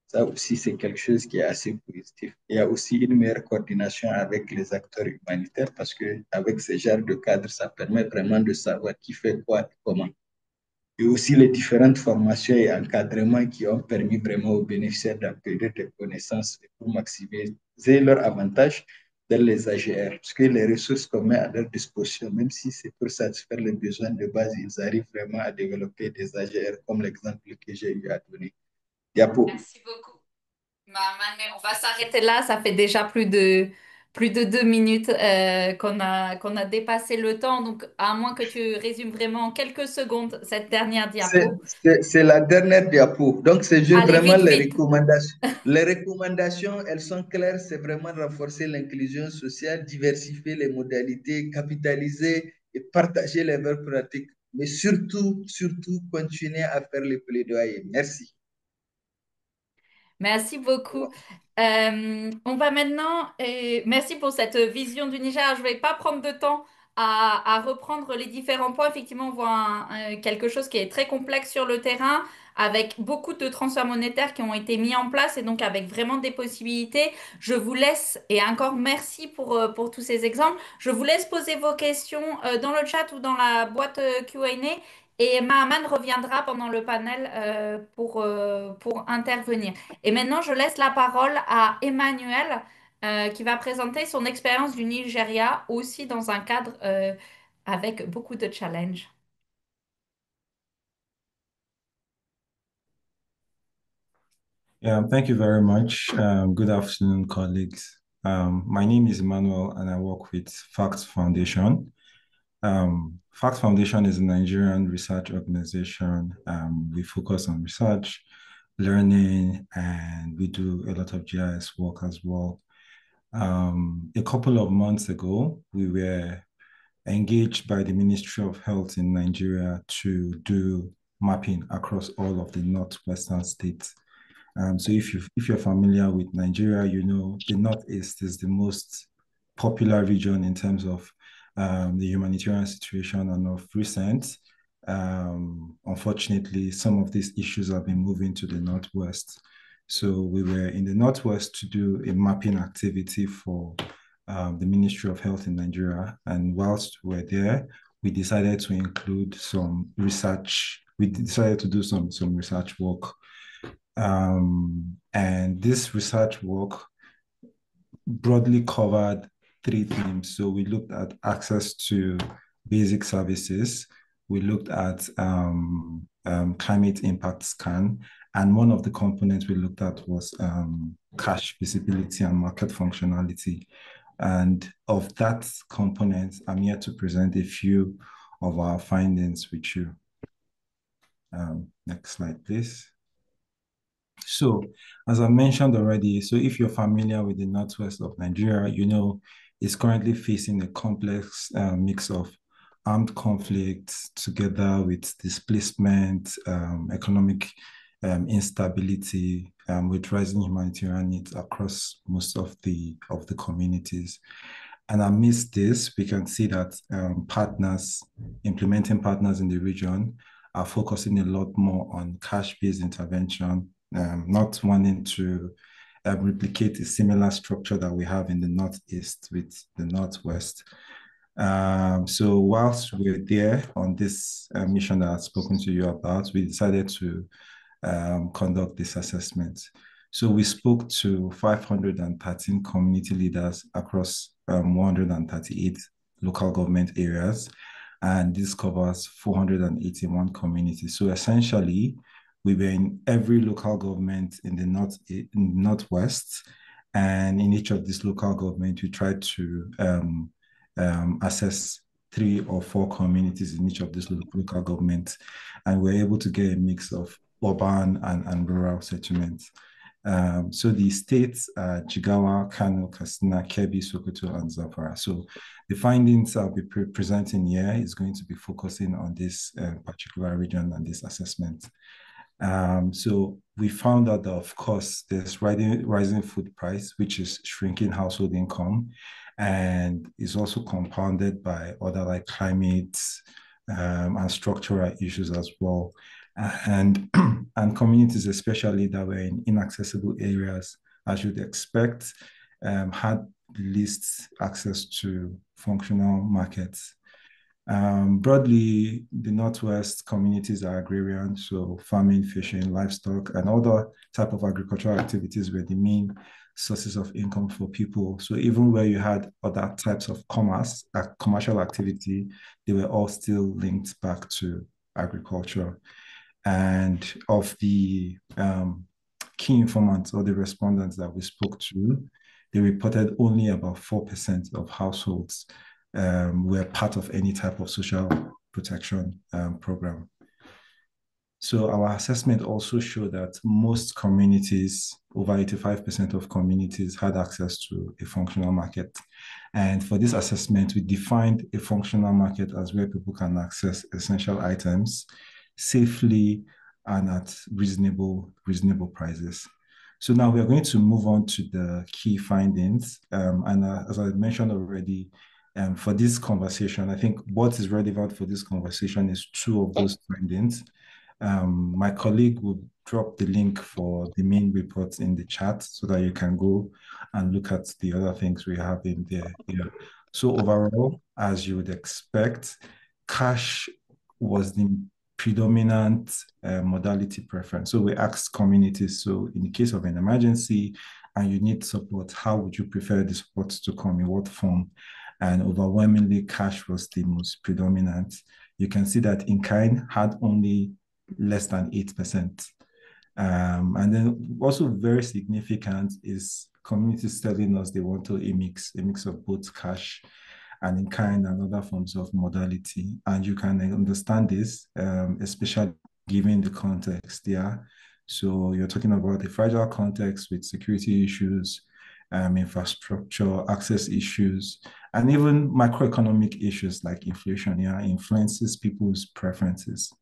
E: Ça aussi, c'est quelque chose qui est assez positif. Il y a aussi une meilleure coordination avec les acteurs humanitaires parce que avec ce genre de cadre, ça permet vraiment de savoir qui fait quoi et comment et aussi les différentes formations et encadrements qui ont permis vraiment aux bénéficiaires d'acquérir des connaissances pour maximiser leurs avantages dans les AGR. Parce que les ressources qu'on met à leur disposition, même si c'est pour satisfaire les besoins de base, ils arrivent vraiment à développer des AGR comme l'exemple que j'ai eu à donner. Diapo.
A: Merci beaucoup. On va s'arrêter là. Ça fait déjà plus de 2 minutes qu'on a dépassé le temps. Donc, à moins que tu résumes vraiment en quelques secondes cette dernière diapo.
E: C'est la dernière diapo. Donc, c'est juste
A: Allez,
E: vraiment
A: vite,
E: les
A: vite.
E: recommandations. Les recommandations, elles sont claires. C'est vraiment renforcer l'inclusion sociale, diversifier les modalités, capitaliser et partager les bonnes pratiques. Mais surtout, surtout, continuer à faire les plaidoyers. Merci.
A: Merci beaucoup. On va maintenant, merci pour cette vision du Niger. Je ne vais pas prendre de temps à reprendre les différents points. Effectivement, on voit quelque chose qui est très complexe sur le terrain, avec beaucoup de transferts monétaires qui ont été mis en place et donc avec vraiment des possibilités. Je vous laisse, et encore merci pour tous ces exemples, je vous laisse poser vos questions dans le chat ou dans la boîte Q&A. Et Mahaman reviendra pendant le panel pour intervenir. Et maintenant, je laisse la parole à Emmanuel qui va présenter son expérience du Nigeria aussi dans un cadre avec beaucoup de challenges.
F: Yeah, thank you very much. Good afternoon, colleagues. My name is Emmanuel, and I work with Facts Foundation. Facts Foundation is a Nigerian research organization. We focus on research, learning, and we do a lot of GIS work as well. A couple of months ago, we were engaged by the Ministry of Health in Nigeria to do mapping across all of the northwestern states. So if you're familiar with Nigeria, you know the Northeast is the most popular region in terms of the humanitarian situation, and of recent, unfortunately, some of these issues have been moving to the Northwest. So we were in the Northwest to do a mapping activity for the Ministry of Health in Nigeria. And whilst we were there, we decided to include some research. We decided to do some research work. And this research work broadly covered 3 themes. So we looked at access to basic services. We looked at climate impact scan. And one of the components we looked at was cash visibility and market functionality. And of that component, I'm here to present a few of our findings with you. Next slide, please. So, as I mentioned already, so if you're familiar with the northwest of Nigeria, you know it's currently facing a complex mix of armed conflicts together with displacement, economic instability, with rising humanitarian needs across most of the communities. And amidst this, we can see that implementing partners in the region are focusing a lot more on cash-based intervention, not wanting to replicate a similar structure that we have in the Northeast with the Northwest. So whilst we're there on this mission that I've spoken to you about, we decided to conduct this assessment. So we spoke to 513 community leaders across 138 local government areas, and this covers 481 communities. So essentially, we were in every local government in the Northwest, and in each of these local government, we tried to assess 3 or 4 communities in each of these local governments, and we're able to get a mix of urban and rural settlements. So the states are Jigawa, Kano, Katsina, Kebbi, Sokoto, and Zamfara. So the findings I'll be presenting here is going to be focusing on this particular region and this assessment. So we found out that, of course, there's rising food price, which is shrinking household income, and is also compounded by other like climate and structural issues as well. And communities, especially that were in inaccessible areas, as you'd expect, had least access to functional markets. Broadly, the Northwest communities are agrarian, so farming, fishing, livestock, and other type of agricultural activities were the main sources of income for people. So even where you had other types of commercial activity, they were all still linked back to agriculture. And of the key informants or the respondents that we spoke to, they reported only about 4% of households were part of any type of social protection program. So our assessment also showed that most communities, over 85% of communities, had access to a functional market. And for this assessment, we defined a functional market as where people can access essential items safely and at reasonable prices. So now we are going to move on to the key findings. As I mentioned already, for this conversation, I think what is relevant for this conversation is two of those findings. My colleague will drop the link for the main reports in the chat so that you can go and look at the other things we have in there. Yeah. So overall, as you would expect, cash was the predominant modality preference. So we asked communities, so in the case of an emergency and you need support, how would you prefer the support to come, in what form? And overwhelmingly, cash was the most predominant. You can see that in-kind had only less than 8%. And then also very significant is communities telling us they want a mix of both cash and in-kind and other forms of modality. And you can understand this, especially given the context there. So you're talking about a fragile context with security issues, infrastructure, access issues, and even macroeconomic issues like inflation, influences people's preferences.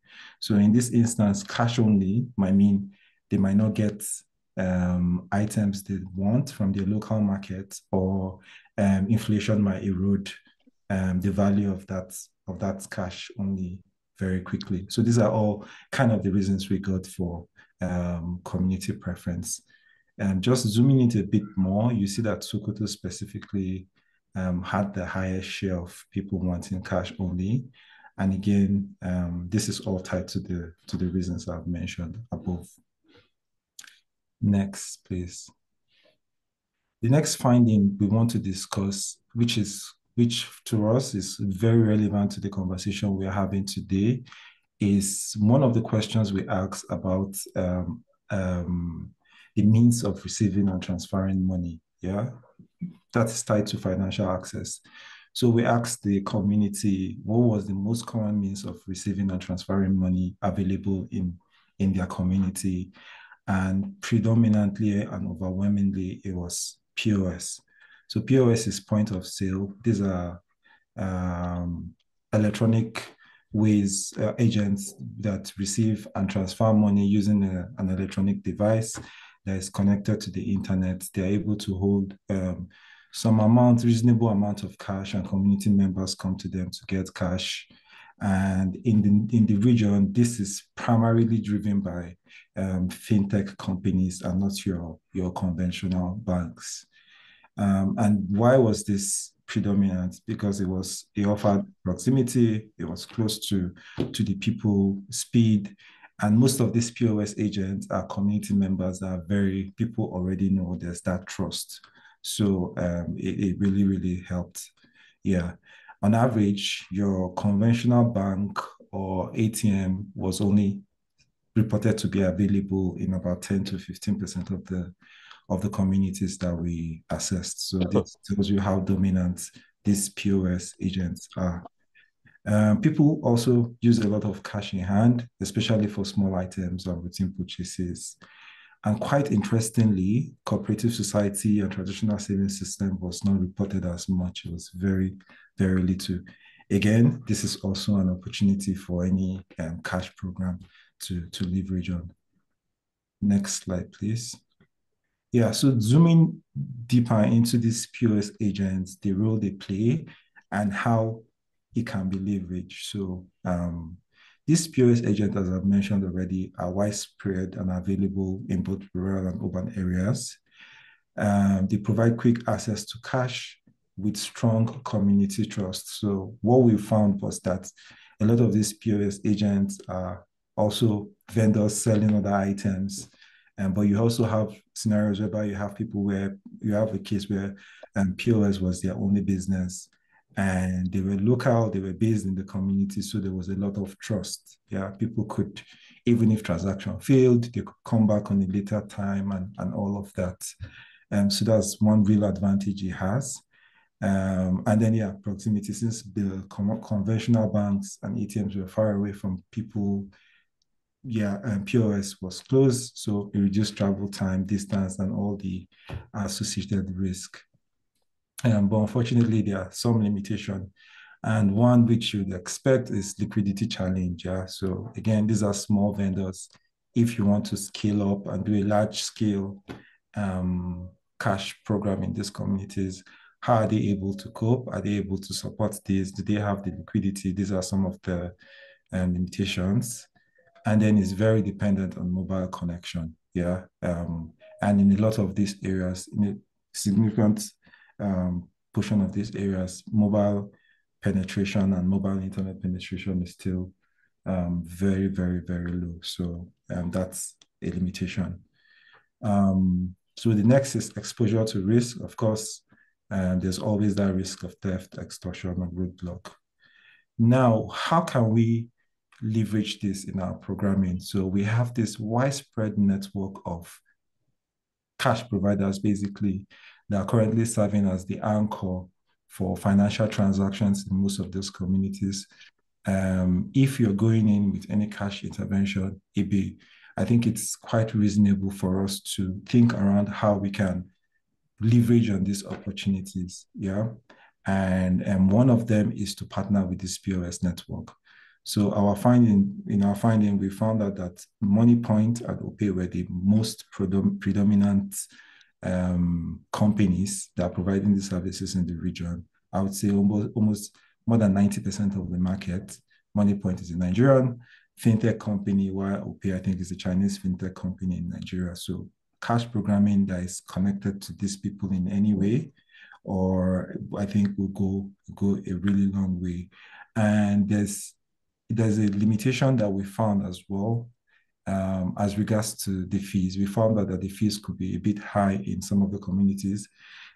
F: So in this instance, cash only might mean they might not get items they want from their local market, or inflation might erode the value of that cash only very quickly. So these are all kind of the reasons we got for community preference. Just zooming in a bit more, you see that Sokoto specifically had the highest share of people wanting cash only. And again, this is all tied to the reasons I've mentioned above. Next, please. The next finding we want to discuss, which to us is very relevant to the conversation we are having today, is one of the questions we asked about the means of receiving and transferring money. Yeah, that is tied to financial access. So we asked the community what was the most common means of receiving and transferring money available in their community. And predominantly and overwhelmingly, it was POS. So POS is point of sale. These are electronic ways, agents that receive and transfer money using an electronic device that is connected to the internet. They're able to hold some amount, reasonable amount of cash, and community members come to them to get cash. And in the region, this is primarily driven by fintech companies and not your conventional banks. And why was this predominant? Because it offered proximity, it was close to the people, speed, and most of these POS agents are community members that people already know. There's that trust. So it really, really helped. Yeah. On average, your conventional bank or ATM was only reported to be available in about 10 to 15% of the communities that we assessed. So this tells you how dominant these POS agents are. People also use a lot of cash in hand, especially for small items or routine purchases. And quite interestingly, cooperative society and traditional savings system was not reported as much. It was very, very little. Again, this is also an opportunity for any cash program to leverage on. Next slide, please. Yeah, so zooming deeper into these POS agents, the role they play and how it can be leveraged. So these POS agents, as I've mentioned already, are widespread and available in both rural and urban areas. They provide quick access to cash with strong community trust. So what we found was that a lot of these POS agents are also vendors selling other items. But you also have scenarios whereby you have people where you have a case where POS was their only business, and they were local, they were based in the community, so there was a lot of trust. Yeah, people could, even if transaction failed, they could come back on a later time and all of that. So that's one real advantage it has. And then, yeah, proximity, since the conventional banks and ATMs were far away from people, yeah, POS was closed, so it reduced travel time, distance, and all the associated risk. But unfortunately, there are some limitation. And one which you'd expect is liquidity challenge. Yeah. So again, these are small vendors. If you want to scale up and do a large scale cash program in these communities, how are they able to cope? Are they able to support this? Do they have the liquidity? These are some of the limitations. And then it's very dependent on mobile connection. Yeah. And in a lot of these areas, in a significant portion of these areas, mobile penetration and mobile internet penetration is still very, very, very low. So that's a limitation. So the next is exposure to risk. Of course, there's always that risk of theft, extortion, and roadblock. Now, how can we leverage this in our programming? So we have this widespread network of cash providers, basically, that are currently serving as the anchor for financial transactions in most of those communities. If you're going in with any cash intervention, I think it's quite reasonable for us to think around how we can leverage on these opportunities. Yeah. And one of them is to partner with this POS network. So in our finding, we found out that MoneyPoint and Opay were the most predominant companies that are providing these services in the region. I would say almost more than 90% of the market. MoneyPoint is a Nigerian fintech company, while Opay, I think, is a Chinese fintech company in Nigeria. So cash programming that is connected to these people in any way, or I think will go a really long way. And there's a limitation that we found as well as regards to the fees. We found out that the fees could be a bit high in some of the communities,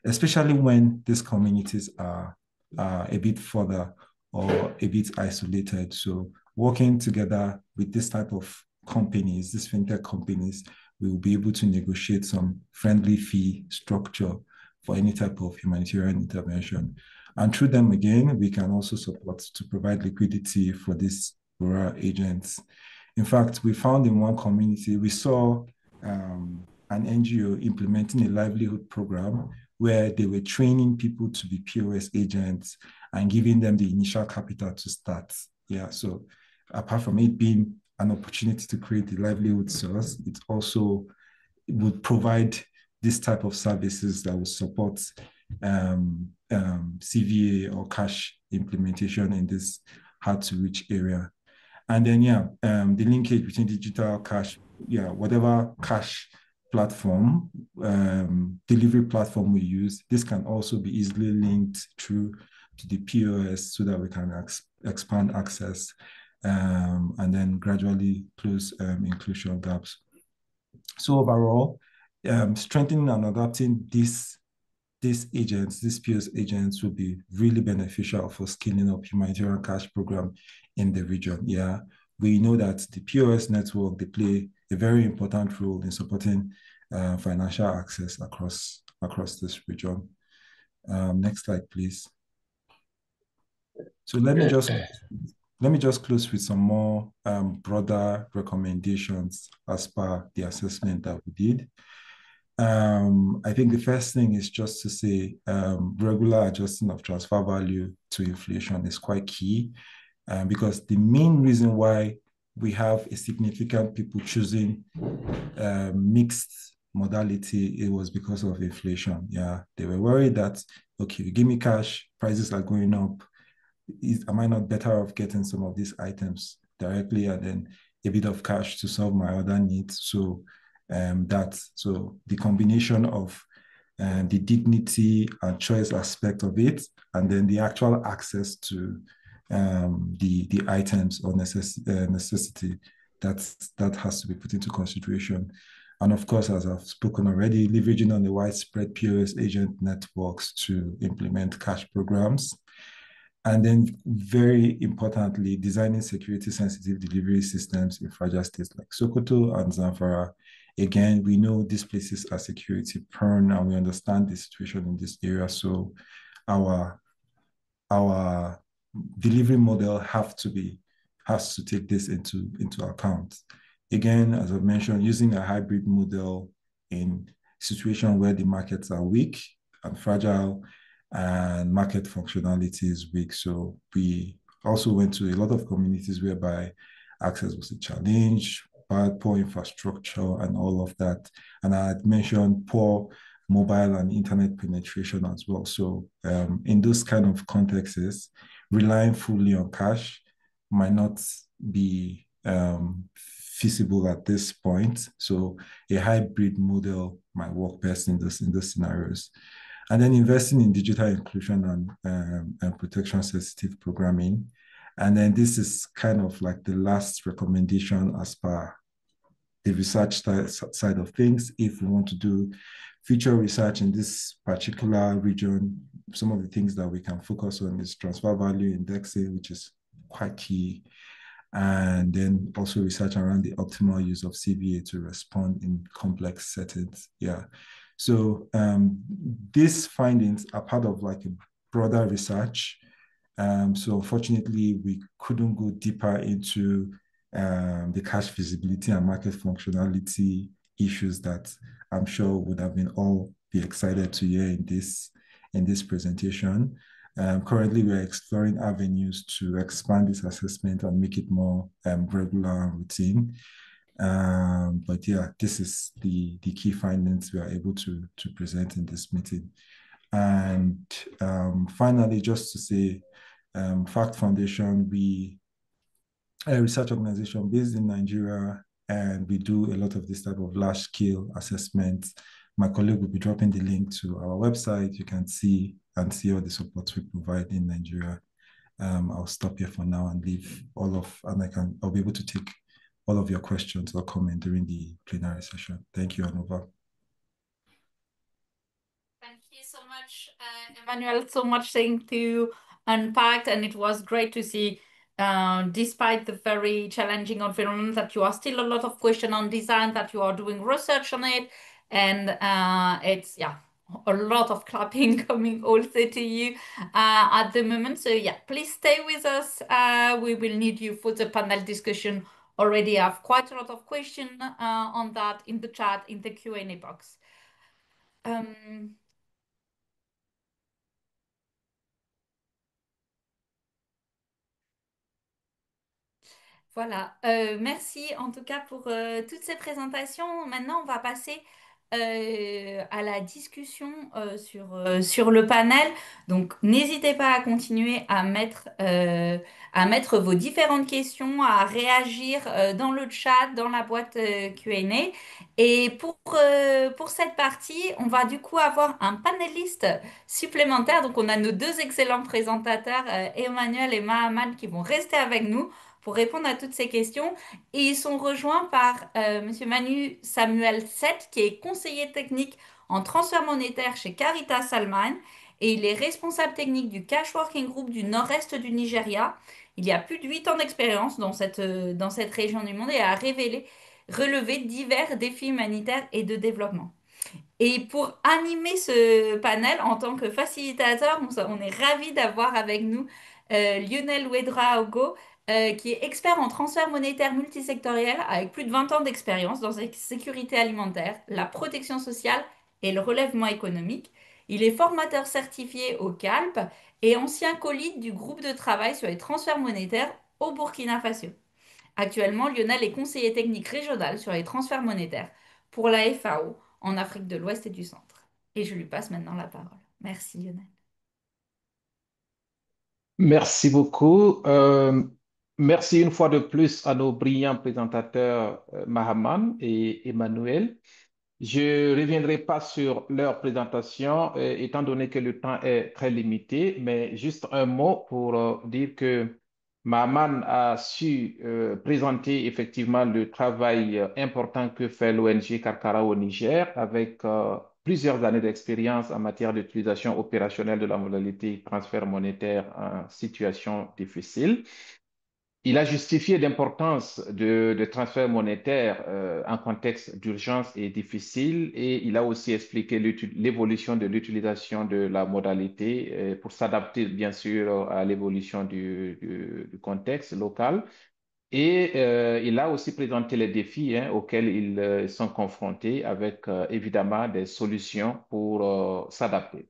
F: especially when these communities are a bit further or a bit isolated. So working together with this type of companies, these fintech companies, we will be able to negotiate some friendly fee structure for any type of humanitarian intervention. And through them, again, we can also support to provide liquidity for these rural agents. In fact, we found in one community, we saw an NGO implementing a livelihood program where they were training people to be POS agents and giving them the initial capital to start. Yeah, so apart from it being an opportunity to create the livelihood source, it also would provide this type of services that will support CVA or cash implementation in this hard-to-reach area. And then, yeah, the linkage between digital cash, yeah, whatever cash platform, delivery platform we use, this can also be easily linked through to the POS so that we can expand access and then gradually close inclusion gaps. So overall, strengthening and adapting these agents, these POS agents will be really beneficial for scaling up humanitarian cash program in the region. Yeah, we know that the POS network, they play a very important role in supporting financial access across this region. Next slide, please. So let me just close with some more broader recommendations as per the assessment that we did. I think the first thing is just to say regular adjusting of transfer value to inflation is quite key because the main reason why we have a significant people choosing mixed modality, it was because of inflation. Yeah, they were worried that, okay, you give me cash, prices are going up. Am I not better off getting some of these items directly and then a bit of cash to solve my other needs? So the combination of the dignity and choice aspect of it, and then the actual access to the items or necessity that has to be put into consideration. And of course, as I've spoken already, leveraging on the widespread POS agent networks to implement cash programs. And then very importantly, designing security sensitive delivery systems in fragile states like Sokoto and Zamfara Again, we know these places are security prone and we understand the situation in this area. So our our delivery model has to take this into account. Again, as I mentioned, using a hybrid model in situations where the markets are weak and fragile and market functionality is weak. So we also went to a lot of communities whereby access was a challenge, poor infrastructure and all of that. And I had mentioned poor mobile and internet penetration as well. So in those kind of contexts, relying fully on cash might not be feasible at this point. So a hybrid model might work best in those scenarios. And then investing in digital inclusion and protection sensitive programming. And then this is kind of like the last recommendation as per the research side of things. If we want to do future research in this particular region, some of the things that we can focus on is transfer value indexing, which is quite key. And then also research around the optimal use of CVA to respond in complex settings. Yeah. So these findings are part of like a broader research. So unfortunately, we couldn't go deeper into the cash feasibility and market functionality issues that I'm sure would have been all be excited to hear in this presentation. Currently, we're exploring avenues to expand this assessment and make it more regular and routine. But yeah, this is the key findings we are able to present in this meeting. And finally, just to say, Fact Foundation, we a research organization based in Nigeria, and we do a lot of this type of large scale assessments. My colleague will be dropping the link to our website. You can see all the support we provide in Nigeria. I'll stop here for now and I'll be able to take all of your questions or comment during the plenary session. Thank you, Anova.
A: Thank you so much, Emmanuel. So much thing to unpack, and it was great to see, despite the very challenging environment, that you are still a lot of question on design, that you are doing research on it, and it's a lot of clapping coming also to you at the moment. So yeah, please stay with us. We will need you for the panel discussion. Already have quite a lot of questions on that in the chat, in the Q&A box. Voilà, merci en tout cas pour toutes ces présentations. Maintenant, on va passer à la discussion sur le panel. Donc, n'hésitez pas à continuer à mettre vos différentes questions, à réagir dans le chat, dans la boîte Q&A. Et pour cette partie, on va du coup avoir un panéliste supplémentaire. Donc, on a nos deux excellents présentateurs, Emmanuel et Mahaman, qui vont rester avec nous pour répondre à toutes ces questions. Et ils sont rejoints par Monsieur Manu Samuel Seth, qui est conseiller technique en transfert monétaire chez Caritas Allemagne. Et il est responsable technique du Cash Working Group du nord-est du Nigeria. Il a plus de 8 ans d'expérience dans cette région du monde et a relevé divers défis humanitaires et de développement. Et pour animer ce panel en tant que facilitateur, on est ravis d'avoir avec nous Lionel Ouedraogo, qui est expert en transfert monétaire multisectoriel avec plus de 20 ans d'expérience dans la sécurité alimentaire, la protection sociale et le relèvement économique. Il est formateur certifié au CALP et ancien co-lead du groupe de travail sur les transferts monétaires au Burkina Faso. Actuellement, Lionel est conseiller technique régional sur les transferts monétaires pour la FAO en Afrique de l'Ouest et du Centre. Et je lui passe maintenant la parole. Merci Lionel.
G: Merci beaucoup. Merci une fois de plus à nos brillants présentateurs Mahaman et Emmanuel. Je ne reviendrai pas sur leur présentation, étant donné que le temps est très limité, mais juste un mot pour dire que Mahaman a su présenter effectivement le travail important que fait l'ONG Karkara au Niger, avec plusieurs années d'expérience en matière d'utilisation opérationnelle de la modalité transfert monétaire en situation difficile. Il a justifié l'importance de transferts monétaires en contexte d'urgence et difficile, et il a aussi expliqué l'évolution de l'utilisation de la modalité pour s'adapter bien sûr à l'évolution du contexte local. Et il a aussi présenté les défis auxquels ils sont confrontés avec évidemment des solutions pour s'adapter.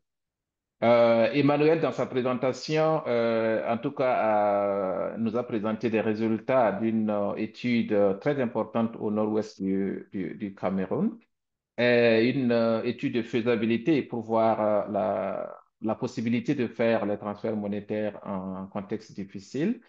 G: Emmanuel, dans sa présentation, en tout cas, nous a présenté des résultats d'une étude très importante au nord-ouest du Cameroun, une étude de faisabilité pour voir la possibilité de faire les transferts monétaires en contexte difficile.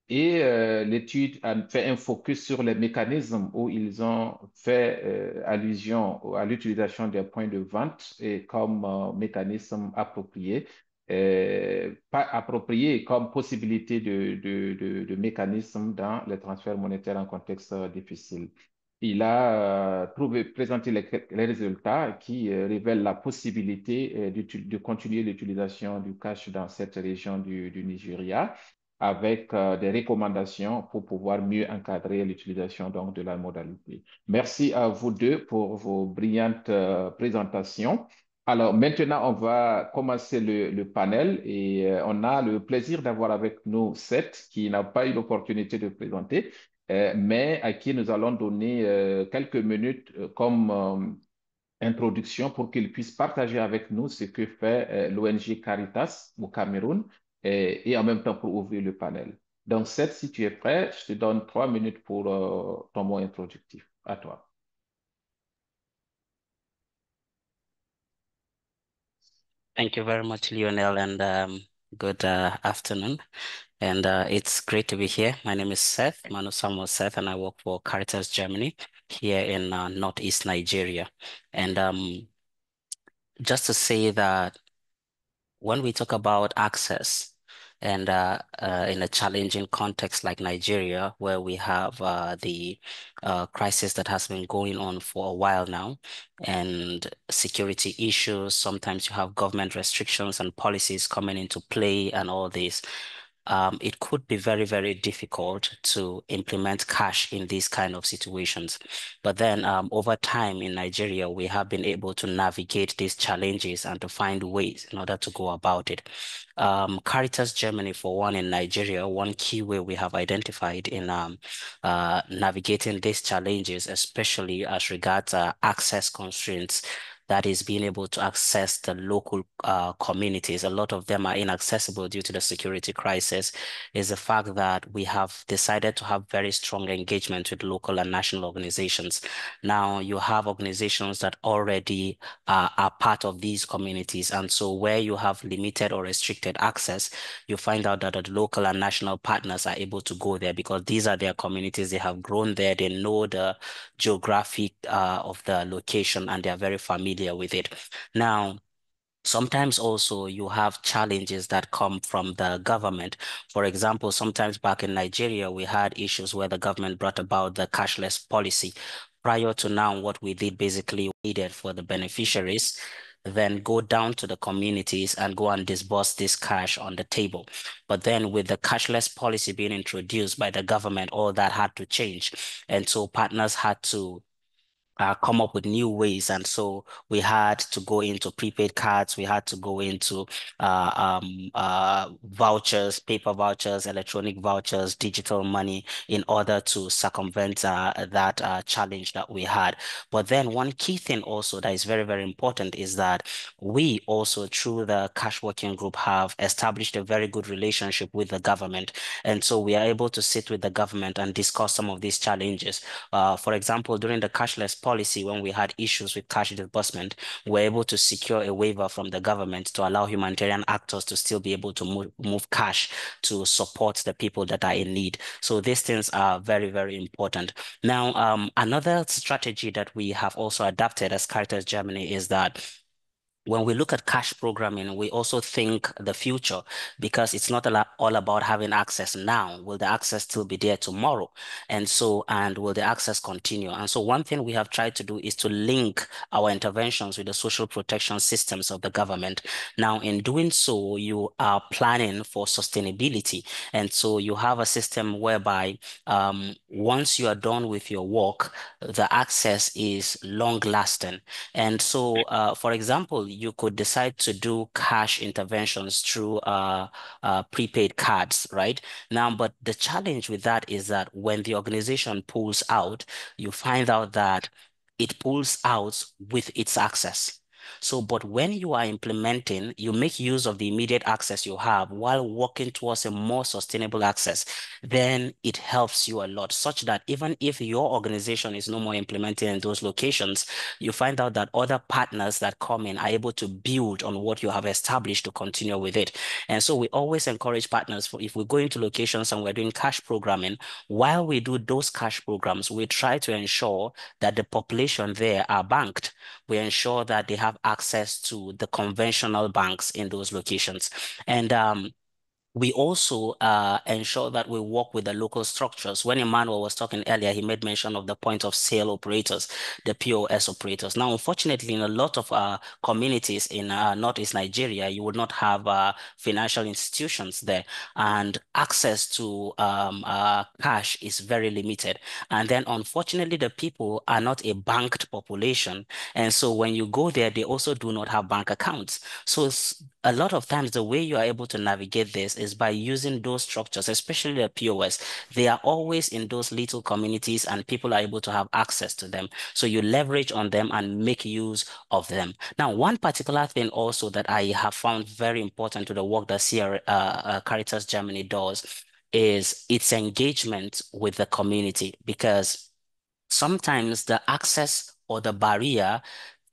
G: Et l'étude a fait un focus sur les mécanismes où ils ont fait allusion à l'utilisation des points de vente et comme mécanisme approprié, pas approprié comme possibilité de mécanisme dans les transferts monétaires en contexte difficile. Il a présenté les résultats qui révèlent la possibilité de continuer l'utilisation du cash dans cette région du Nigeria avec des recommandations pour pouvoir mieux encadrer l'utilisation donc de la modalité. Merci à vous deux pour vos brillantes présentations. Alors maintenant, on va commencer le panel et on a le plaisir d'avoir avec nous Seth qui n'a pas eu l'opportunité de présenter, mais à qui nous allons donner quelques minutes comme introduction pour qu'il puisse partager avec nous ce que fait l'ONG Caritas au Cameroun et en même temps pour ouvrir le panel. Donc, Seth, si tu es prêt, je te donne 3 minutes pour ton mot introductif. À toi.
H: Thank you very much, Lionel, and good afternoon. And it's great to be here. My name is Seth, Manu Samuel Seth, and I work for Caritas Germany here in Northeast Nigeria. And just to say that when we talk about access and in a challenging context like Nigeria, where we have the crisis that has been going on for a while now, and security issues, sometimes you have government restrictions and policies coming into play and all this. It could be very, very difficult to implement cash in these kind of situations. But then over time in Nigeria, we have been able to navigate these challenges and to find ways in order to go about it. Caritas Germany, for one, in Nigeria, one key way we have identified in navigating these challenges, especially as regards access constraints, that is being able to access the local communities. A lot of them are inaccessible due to the security crisis, is the fact that we have decided to have very strong engagement with local and national organizations. Now, you have organizations that already are part of these communities. And so where you have limited or restricted access, you find out that the local and national partners are able to go there because these are their communities. They have grown there. They know the geographic of the location and they are very familiar with it. Now, sometimes also you have challenges that come from the government. For example, sometimes back in Nigeria, we had issues where the government brought about the cashless policy. Prior to now, what we did basically waited for the beneficiaries, then go down to the communities and go and disburse this cash on the table. But then with the cashless policy being introduced by the government, all that had to change. And so partners had to come up with new ways. And so we had to go into prepaid cards. We had to go into vouchers, paper vouchers, electronic vouchers, digital money in order to circumvent that challenge that we had. But then one key thing also that is very, very important is that we also, through the Cash Working Group, have established a very good relationship with the government. And so we are able to sit with the government and discuss some of these challenges. For example, during the cashless policy, when we had issues with cash disbursement, we were able to secure a waiver from the government to allow humanitarian actors to still be able to move cash to support the people that are in need. So these things are very, very important. Now, another strategy that we have also adapted as Caritas Germany is that when we look at cash programming, we also think the future, because it's not all about having access now. Will the access still be there tomorrow? And will the access continue? And so one thing we have tried to do is to link our interventions with the social protection systems of the government. Now, in doing so, you are planning for sustainability. And so you have a system whereby once you are done with your work, the access is long lasting. And so, for example, you could decide to do cash interventions through prepaid cards, right? Now, but the challenge with that is that when the organization pulls out, you find out that it pulls out with its access. So, but when you are implementing, you make use of the immediate access you have while working towards a more sustainable access, then it helps you a lot, such that even if your organization is no more implementing in those locations, you find out that other partners that come in are able to build on what you have established to continue with it. And so we always encourage partners, for if we go into locations and we're doing cash programming, while we do those cash programs, we try to ensure that the population there are banked. We ensure that they have access to the conventional banks in those locations. And we also ensure that we work with the local structures. When Emmanuel was talking earlier, he made mention of the point of sale operators, the POS operators. Now, unfortunately, in a lot of communities in Northeast Nigeria, you would not have financial institutions there, and access to cash is very limited. And then, unfortunately, the people are not a banked population. And so when you go there, they also do not have bank accounts. So a lot of times the way you are able to navigate this is by using those structures, especially the POS. They are always in those little communities and people are able to have access to them. So you leverage on them and make use of them. Now, one particular thing also that I have found very important to the work that Caritas Germany does is its engagement with the community, because sometimes the access or the barrier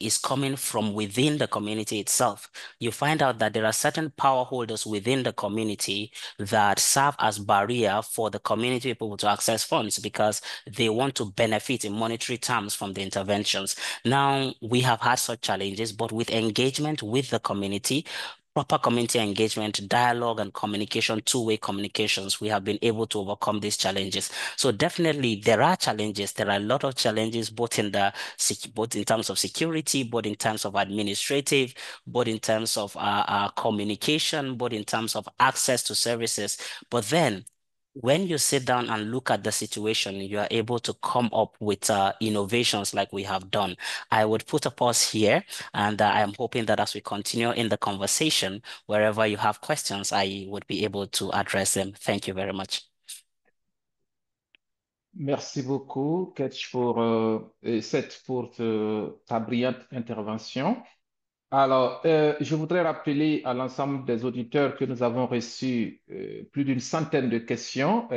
H: is coming from within the community itself. You find out that there are certain power holders within the community that serve as barrier for the community people to access funds, because they want to benefit in monetary terms from the interventions. Now, we have had such challenges, but with engagement with the community, proper community engagement, dialogue, and communication, two-way communications, we have been able to overcome these challenges. So definitely there are challenges. There are a lot of challenges, both in terms of security, both in terms of administrative, both in terms of communication, both in terms of access to services. But then when you sit down and look at the situation, you are able to come up with innovations like we have done. I would put a pause here, and I am hoping that as we continue in the conversation, wherever you have questions, I would be able to address them. Thank you very much.
G: Merci beaucoup, Ketch, pour ta brillante intervention. Alors, je voudrais rappeler à l'ensemble des auditeurs que nous avons reçu plus d'une centaine de questions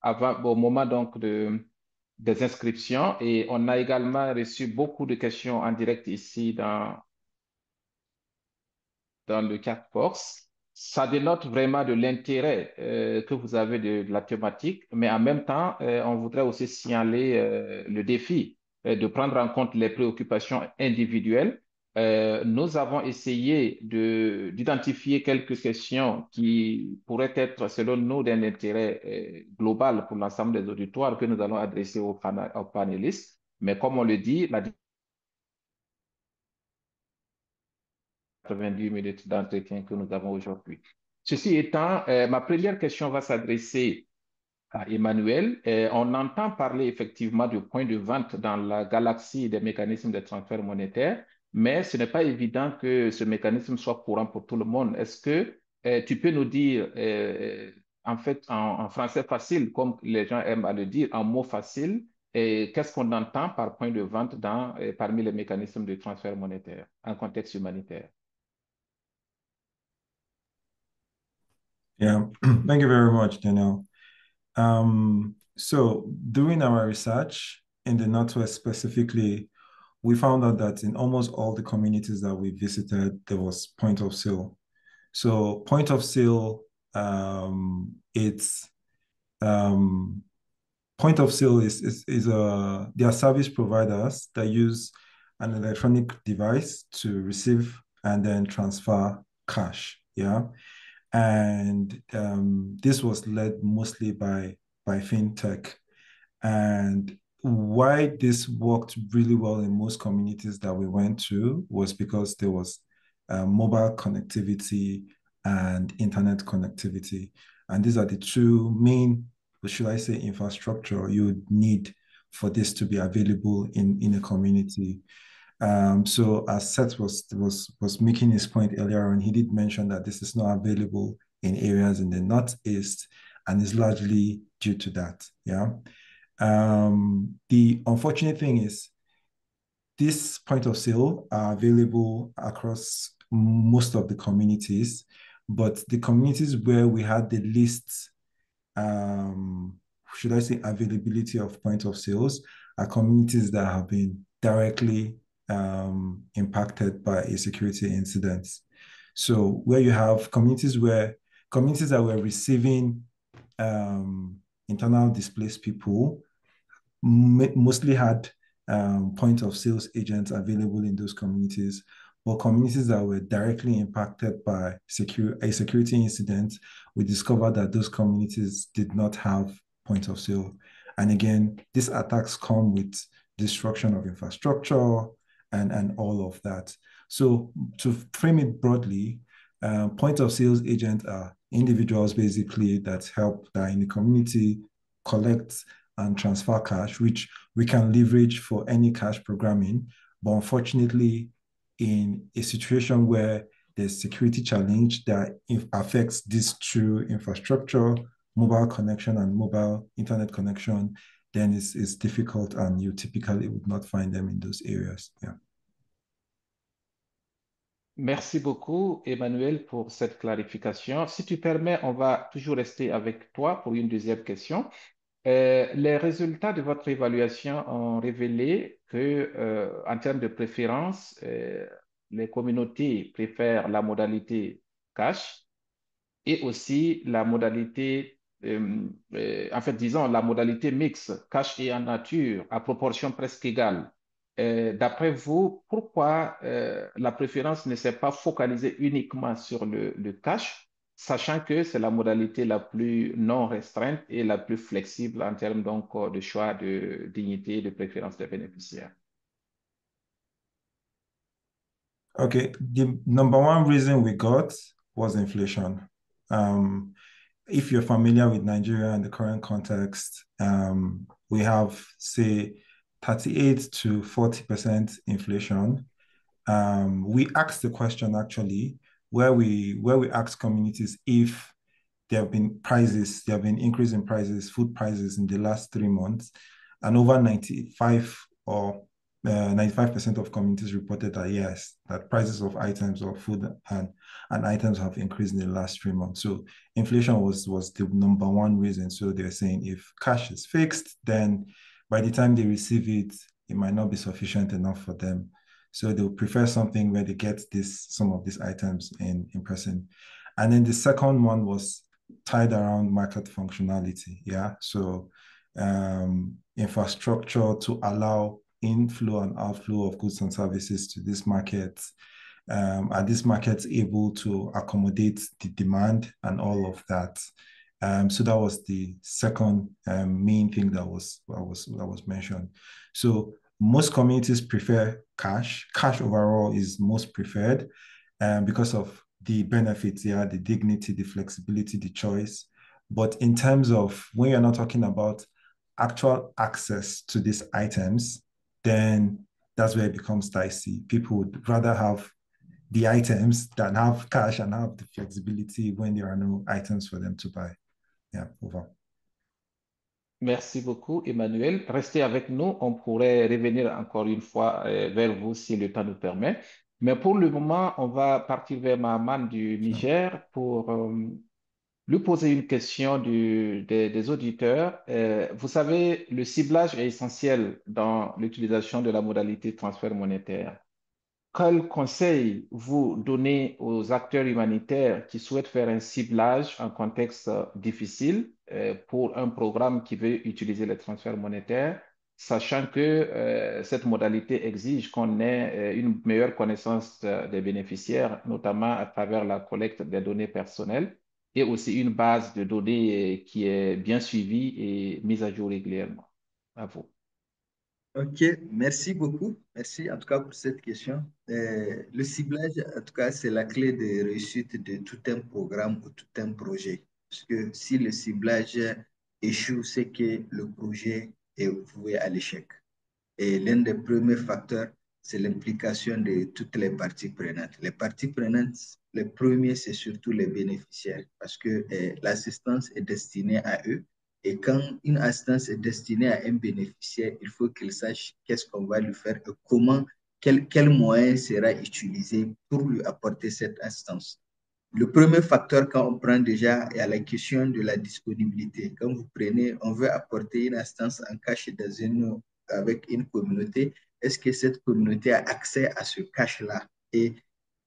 G: au moment donc des inscriptions, et on a également reçu beaucoup de questions en direct ici dans le chat box. Ça dénote vraiment de l'intérêt que vous avez de la thématique, mais en même temps, on voudrait aussi signaler le défi de prendre en compte les préoccupations individuelles. Nous avons essayé d'identifier quelques questions qui pourraient être, selon nous, d'un intérêt global pour l'ensemble des auditoires que nous allons adresser aux panélistes. Mais comme on le dit, la 90 minutes d'entretien que nous avons aujourd'hui. Ceci étant, ma première question va s'adresser à Emmanuel. On entend parler effectivement du point de vente dans la galaxie des mécanismes de transfert monétaire, mais ce n'est pas évident que ce mécanisme soit courant pour tout le monde. Est-ce que tu peux nous dire, en fait, en français facile, comme les gens aiment à le dire, en mots faciles, qu'est-ce qu'on entend par point de vente parmi les mécanismes de transfert monétaire en contexte humanitaire?
F: Yeah, thank you very much, Daniel. So doing our research in the Northwest specifically, we found out that in almost all the communities that we visited, there was point of sale. So point of sale, point of sale they are service providers that use an electronic device to receive and then transfer cash. Yeah. And this was led mostly by fintech. And why this worked really well in most communities that we went to was because there was mobile connectivity and internet connectivity. And these are the two main, should I say, infrastructure you would need for this to be available in a community. So as Seth was making his point earlier on, he did mention that this is not available in areas in the Northeast, and is largely due to that. Yeah. The unfortunate thing is this point of sale are available across most of the communities, but the communities where we had the least, should I say, availability of point of sales are communities that have been directly impacted by a security incident. So where you have communities that were receiving internal displaced people mostly had point of sales agents available in those communities, but communities that were directly impacted by a security incident, we discovered that those communities did not have point of sale. And again, these attacks come with destruction of infrastructure and all of that. So to frame it broadly, point of sales agents are individuals basically that help that in the community collect and transfer cash, which we can leverage for any cash programming. But unfortunately, in a situation where there's security challenge that affects these two infrastructure, mobile connection and mobile internet connection, then it's difficult, and you typically would not find them in those areas. Yeah.
G: Merci beaucoup, Emmanuel, pour cette clarification. Si tu permets, on va toujours rester avec toi pour une deuxième question. Les résultats de votre évaluation ont révélé que, en termes de préférence, les communautés préfèrent la modalité cash et aussi la modalité, en fait, disons, la modalité mixte, cash et en nature, à proportion presque égale. D'après vous, pourquoi la préférence ne s'est pas focalisée uniquement sur le cash, sachant que c'est la modalité la plus non restreinte et la plus flexible en termes donc de choix de dignité et de préférence des bénéficiaires?
F: Okay, the number one reason we got was inflation. If you're familiar with Nigeria and the current context, we have, say, 38 to 40% inflation. We asked the question actually where we asked communities if there have been increase in prices, food prices in the last 3 months, and over 95% of communities reported that yes, that prices of items or food and items have increased in the last 3 months. So inflation was the number one reason. So they're saying if cash is fixed, then by the time they receive it, it might not be sufficient enough for them. So they'll prefer something where they get some of these items in person. And then the second one was tied around market functionality. Yeah. So infrastructure to allow inflow and outflow of goods and services to this market. Are these markets able to accommodate the demand and all of that? So that was the second main thing that was mentioned. So most communities prefer cash. Cash overall is most preferred because of the benefits, yeah, the dignity, the flexibility, the choice. But in terms of when you're not talking about actual access to these items, then that's where it becomes dicey. People would rather have the items than have cash and have the flexibility when there are no items for them to buy. Yeah, over.
G: Merci beaucoup, Emmanuel. Restez avec nous. On pourrait revenir encore une fois vers vous si le temps nous permet. Mais pour le moment, on va partir vers Mahaman du Niger pour lui poser une question des auditeurs. Vous savez, le ciblage est essentiel dans l'utilisation de la modalité transfert monétaire. Quel conseil vous donnez aux acteurs humanitaires qui souhaitent faire un ciblage en contexte difficile pour un programme qui veut utiliser les transferts monétaires? sachant que cette modalité exige qu'on ait une meilleure connaissance des bénéficiaires, notamment à travers la collecte des données personnelles et aussi une base de données qui est bien suivie et mise à jour régulièrement. À vous.
E: Ok, merci beaucoup. Merci en tout cas pour cette question. Le ciblage, en tout cas, c'est la clé de réussite de tout un programme ou tout un projet. Parce que si le ciblage échoue, c'est que le projet est voué à l'échec. Et l'un des premiers facteurs, c'est l'implication de toutes les parties prenantes. Les parties prenantes, le premier, c'est surtout les bénéficiaires, parce que l'assistance est destinée à eux. Et quand une assistance est destinée à un bénéficiaire, il faut qu'il sache qu'est-ce qu'on va lui faire et comment, quel moyen sera utilisé pour lui apporter cette assistance. Le premier facteur, quand on prend déjà, il y a la question de la disponibilité. Quand vous prenez, on veut apporter une instance en cache avec une communauté, est-ce que cette communauté a accès à ce cache-là? Et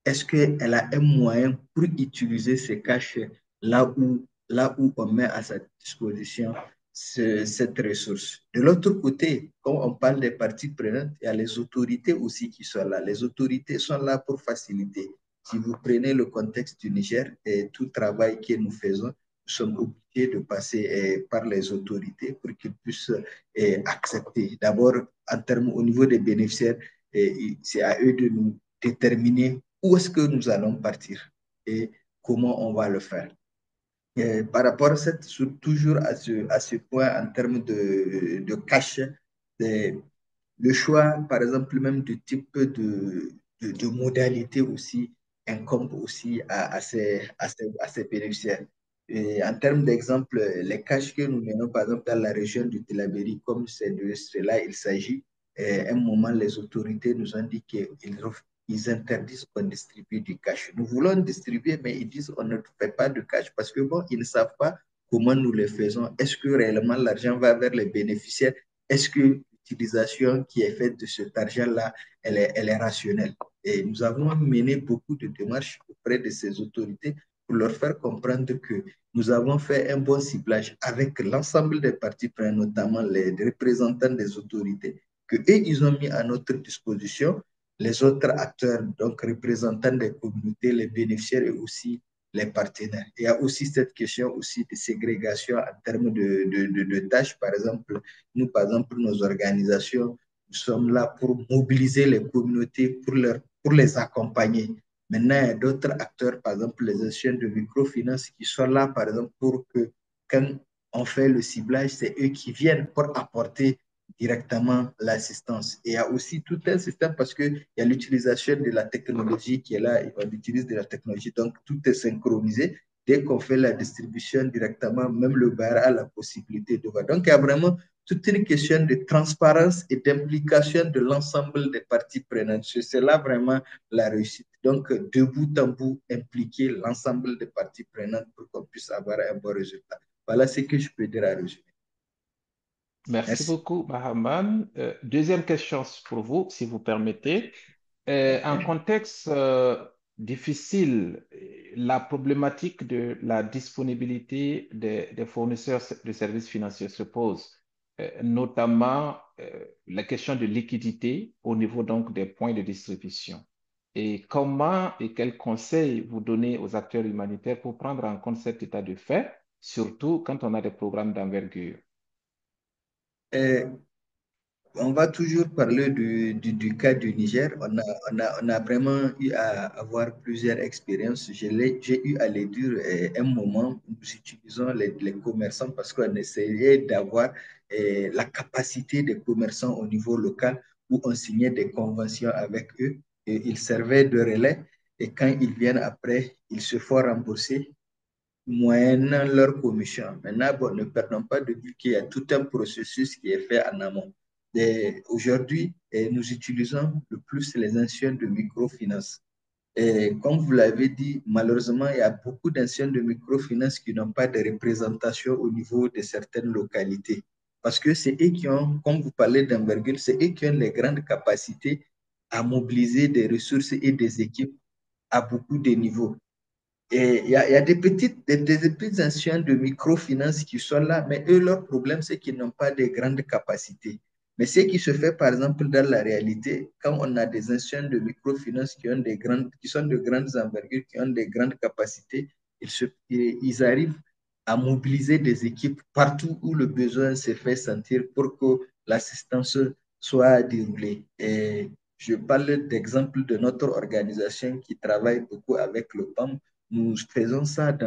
E: est-ce qu'elle a un moyen pour utiliser ces caches là où on met à sa disposition cette ressource? De l'autre côté, quand on parle des parties prenantes, il y a les autorités aussi qui sont là. Les autorités sont là pour faciliter. Si vous prenez le contexte du Niger et tout travail que nous faisons, nous sommes obligés de passer par les autorités pour qu'ils puissent accepter. D'abord, en termes au niveau des bénéficiaires, c'est à eux de nous déterminer où est-ce que nous allons partir et comment on va le faire. Et par rapport à cette, toujours à ce point en termes de cash, le choix, par exemple, même du type de modalité aussi incombe aussi à ces bénéficiaires. Et en termes d'exemple, les caches que nous menons, par exemple, dans la région du Tillabéri, comme c'est de cela il s'agit, à un moment, les autorités nous ont dit qu'ils interdisent qu'on distribue du cash. Nous voulons distribuer, mais ils disent qu'on ne fait pas de cash parce que, bon, ils ne savent pas comment nous le faisons. Est-ce que réellement l'argent va vers les bénéficiaires? Est-ce que l'utilisation qui est faite de cet argent-là, elle est rationnelle? Et nous avons mené beaucoup de démarches auprès de ces autorités pour leur faire comprendre que nous avons fait un bon ciblage avec l'ensemble des parties prenantes, notamment les représentants des autorités, que eux, ils ont mis à notre disposition, les autres acteurs, donc représentants des communautés, les bénéficiaires et aussi les partenaires. Il y a aussi cette question aussi de ségrégation en termes de tâches. Par exemple, nous, par exemple, nos organisations, nous sommes là pour mobiliser les communautés, pour les accompagner. Maintenant, il y a d'autres acteurs, par exemple, les institutions de microfinance qui sont là, par exemple, pour que quand on fait le ciblage, c'est eux qui viennent pour apporter directement l'assistance. Et il y a aussi tout un système parce qu'il y a l'utilisation de la technologie qui est là, et on utilise de la technologie, donc tout est synchronisé. Dès qu'on fait la distribution directement, même le bar a la possibilité de voir. Donc, il y a vraiment toute une question de transparence et d'implication de l'ensemble des parties prenantes. C'est là vraiment la réussite. Donc, de bout en bout, impliquer l'ensemble des parties prenantes pour qu'on puisse avoir un bon résultat. Voilà ce que je peux dire à résumer.
G: Merci
E: Merci.
G: beaucoup, Mahaman. Deuxième question pour vous, si vous permettez. En contexte difficile, la problématique de la disponibilité des fournisseurs de services financiers se pose, notamment la question de liquidité au niveau donc des points de distribution. Et comment et quels conseils vous donnez aux acteurs humanitaires pour prendre en compte cet état de fait, surtout quand on a des programmes d'envergure?
E: On va toujours parler du cas du Niger. On a vraiment eu à avoir plusieurs expériences. J'ai eu à les dire un moment, nous utilisons les commerçants parce qu'on essayait d'avoir la capacité des commerçants au niveau local où on signait des conventions avec eux et ils servaient de relais. Et quand ils viennent après, ils se font rembourser moyennant leur commission. Maintenant, bon, ne perdons pas de vue qu'il y a tout un processus qui est fait en amont. Aujourd'hui, nous utilisons le plus les institutions de microfinance. Et comme vous l'avez dit, malheureusement, il y a beaucoup d'institutions de microfinance qui n'ont pas de représentation au niveau de certaines localités. Parce que c'est eux qui ont, comme vous parlez d'envergure, c'est eux qui ont les grandes capacités à mobiliser des ressources et des équipes à beaucoup de niveaux. Et il y a des petites institutions de microfinance qui sont là, mais eux, leur problème, c'est qu'ils n'ont pas de grandes capacités. Mais ce qui se fait, par exemple, dans la réalité, quand on a des institutions de microfinance qui sont de grandes envergures, qui ont des grandes capacités, ils arrivent à mobiliser des équipes partout où le besoin se fait sentir pour que l'assistance soit déroulée. Et je parle d'exemple de notre organisation qui travaille beaucoup avec le PAM. Nous faisons ça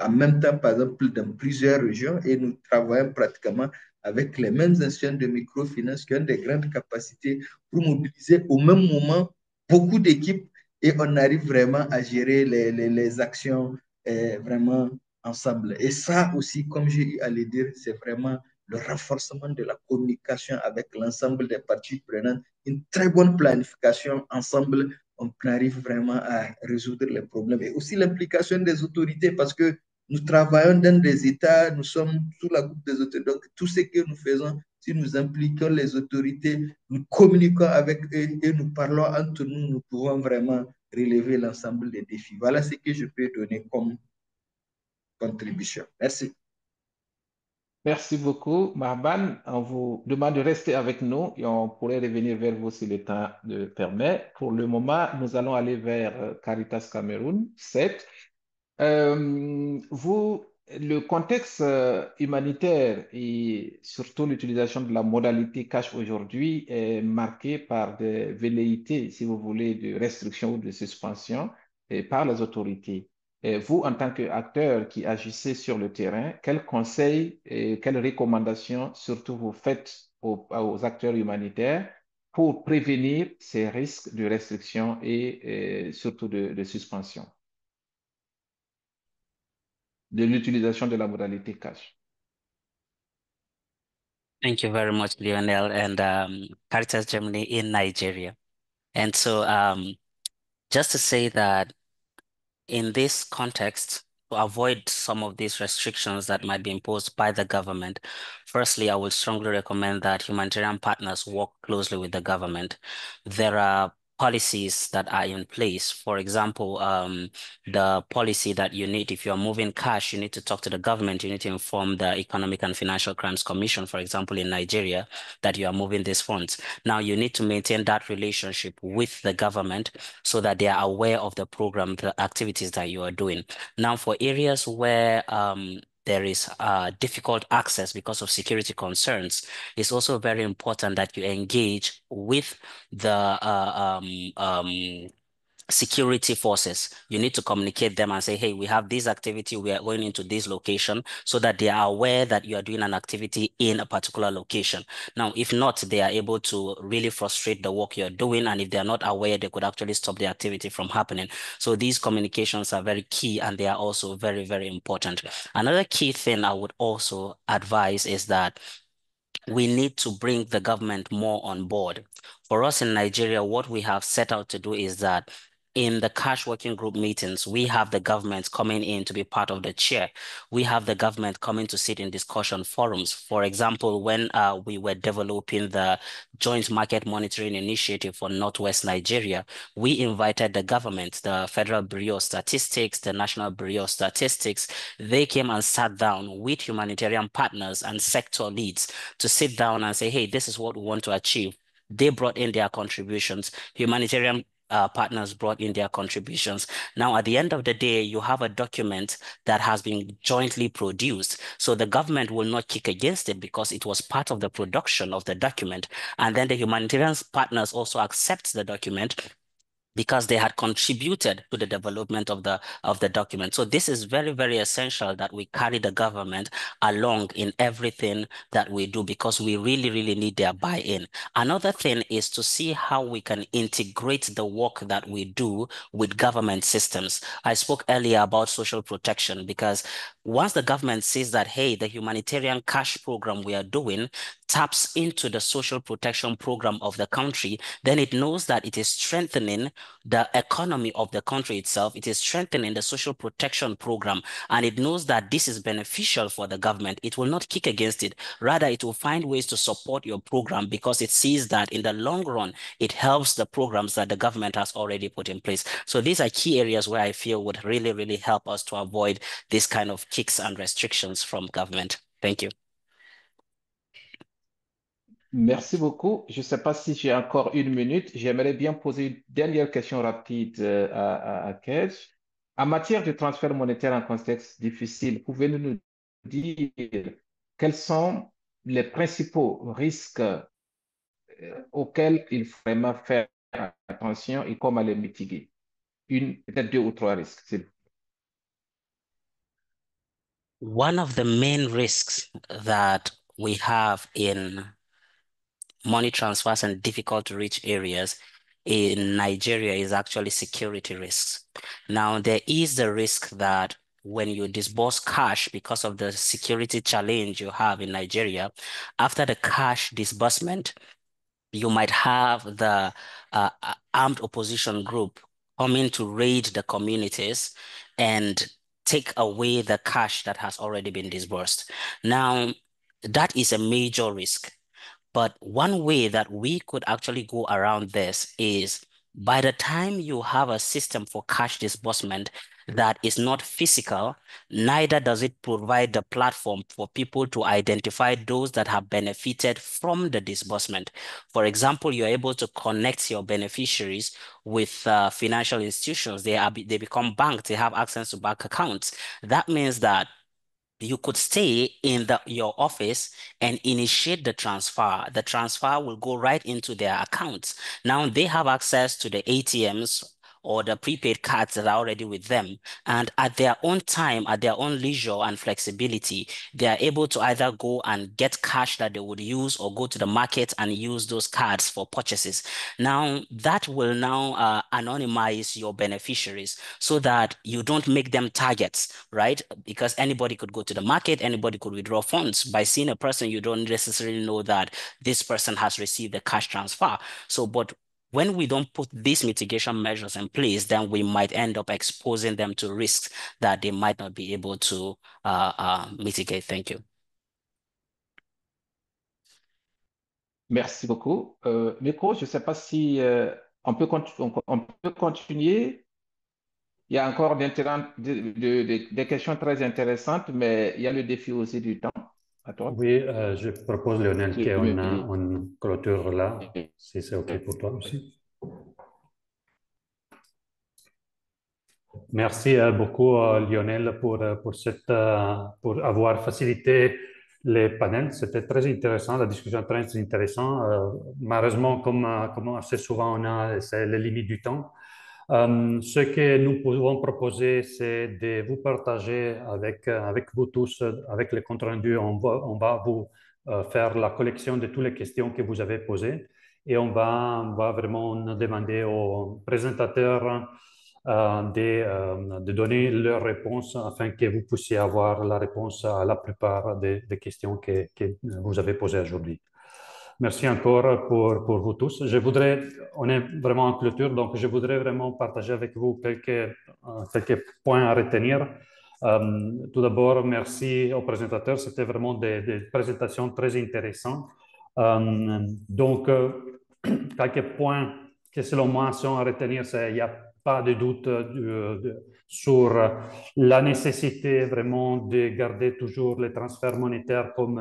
E: en même temps, par exemple, dans plusieurs régions et nous travaillons pratiquement avec les mêmes institutions de microfinance qui ont des grandes capacités pour mobiliser au même moment beaucoup d'équipes et on arrive vraiment à gérer les actions vraiment ensemble. Et ça aussi, comme j'ai eu à le dire, c'est vraiment le renforcement de la communication avec l'ensemble des parties prenantes, une très bonne planification ensemble, on arrive vraiment à résoudre les problèmes. Et aussi l'implication des autorités parce que nous travaillons dans des États, nous sommes sous la coupe des autorités. Donc, tout ce que nous faisons, si nous impliquons les autorités, nous communiquons avec eux et nous parlons entre nous, nous pouvons vraiment relever l'ensemble des défis. Voilà ce que je peux donner comme contribution. Merci.
G: Merci beaucoup, Marban. On vous demande de rester avec nous et on pourrait revenir vers vous si le temps le permet. Pour le moment, nous allons aller vers Caritas Cameroun 7. Le contexte humanitaire et surtout l'utilisation de la modalité cash aujourd'hui est marqué par des velléités, si vous voulez, de restriction ou de suspension par les autorités. Et vous, en tant qu'acteur qui agissez sur le terrain, quels conseils et quelles recommandations surtout vous faites aux acteurs humanitaires pour prévenir ces risques de restriction et surtout de suspension de l'utilisation de la modalité cash?
H: Thank you very much, Lionel, and Caritas Germany in Nigeria. And so just to say that in this context, to avoid some of these restrictions that might be imposed by the government, firstly, I would strongly recommend that humanitarian partners work closely with the government. There are policies that are in place. For example, the policy that you need, if you're moving cash, you need to talk to the government, you need to inform the Economic and Financial Crimes Commission, for example, in Nigeria, that you are moving these funds. Now, you need to maintain that relationship with the government so that they are aware of the program, the activities that you are doing. Now, for areas where there is difficult access because of security concerns, it's also very important that you engage with the security forces. You need to communicate them and say, hey, we have this activity, we are going into this location, so that they are aware that you are doing an activity in a particular location. Now, if not, they are able to really frustrate the work you're doing. And if they're not aware, they could actually stop the activity from happening. So these communications are very key and they are also very, very important. Another key thing I would also advise is that we need to bring the government more on board. For us in Nigeria, what we have set out to do is that in the cash working group meetings, we have the government coming in to be part of the chair. We have the government coming to sit in discussion forums. For example, when we were developing the Joint Market Monitoring Initiative for Northwest Nigeria, we invited the government, the Federal Bureau of Statistics, the National Bureau of Statistics. They came and sat down with humanitarian partners and sector leads to sit down and say, hey, this is what we want to achieve. They brought in their contributions. Humanitarian partners brought in their contributions. Now, at the end of the day, you have a document that has been jointly produced. So the government will not kick against it because it was part of the production of the document. And then the humanitarian partners also accept the document because they had contributed to the development of the document. So this is very, very essential that we carry the government along in everything that we do because we really, really need their buy-in. Another thing is to see how we can integrate the work that we do with government systems. I spoke earlier about social protection because once the government sees that, hey, the humanitarian cash program we are doing taps into the social protection program of the country, then it knows that it is strengthening the economy of the country itself. It is strengthening the social protection program, and it knows that this is beneficial for the government. It will not kick against it. Rather, it will find ways to support your program because it sees that in the long run, it helps the programs that the government has already put in place. So these are key areas where I feel would really, really help us to avoid this kind of kicks and restrictions from government. Thank you.
G: Merci beaucoup. Je ne sais pas si j'ai encore une minute. J'aimerais bien poser une dernière question rapide à Kedge. En matière de transfert monétaire en contexte difficile, pouvez-vous nous dire quels sont les principaux risques auxquels il faut vraiment faire attention et comment les mitiguer? Peut-être deux ou trois risques.
H: One of the main risks that we have in money transfers and difficult to reach areas in Nigeria is actually security risks. Now, there is the risk that when you disburse cash because of the security challenge you have in Nigeria, after the cash disbursement, you might have the armed opposition group coming to raid the communities and take away the cash that has already been disbursed. Now, that is a major risk. But one way that we could actually go around this is by the time you have a system for cash disbursement that is not physical, neither does it provide the platform for people to identify those that have benefited from the disbursement. For example, you're able to connect your beneficiaries with financial institutions. They become banks, they have access to bank accounts. That means that you could stay in your office and initiate the transfer. The transfer will go right into their accounts. Now they have access to the ATMs or the prepaid cards that are already with them. And at their own time, at their own leisure and flexibility, they are able to either go and get cash that they would use or go to the market and use those cards for purchases. Now, that will now anonymize your beneficiaries so that you don't make them targets, right? Because anybody could go to the market, anybody could withdraw funds. By seeing a person, you don't necessarily know that this person has received a cash transfer. So, but when we don't put these mitigation measures in place, then we might end up exposing them to risks that they might not be able to mitigate. Thank you.
G: Merci beaucoup. Miko, je ne sais pas si on peut continuer. Il y a encore des questions très intéressantes, mais il y a le défi aussi du temps. À toi.
D: Oui, je propose, Lionel,
G: Tu
D: qu'on
G: me
D: on clôture là, si c'est OK pour toi aussi. Merci beaucoup, Lionel, pour avoir facilité les panels. C'était très intéressant, la discussion très intéressante. Malheureusement, comme assez souvent on a, c'est les limites du temps. Ce que nous pouvons proposer, c'est de vous partager avec vous tous, avec les comptes rendus, on va vous faire la collection de toutes les questions que vous avez posées et on va vraiment demander aux présentateurs de donner leurs réponses afin que vous puissiez avoir la réponse à la plupart des questions que vous avez posées aujourd'hui. Merci encore pour vous tous. On est vraiment en clôture, donc je voudrais vraiment partager avec vous quelques points à retenir. Tout d'abord, merci aux présentateurs. C'était vraiment des présentations très intéressantes. Donc, quelques points que selon moi sont à retenir, il n'y a pas de doute sur la nécessité vraiment de garder toujours les transferts monétaires comme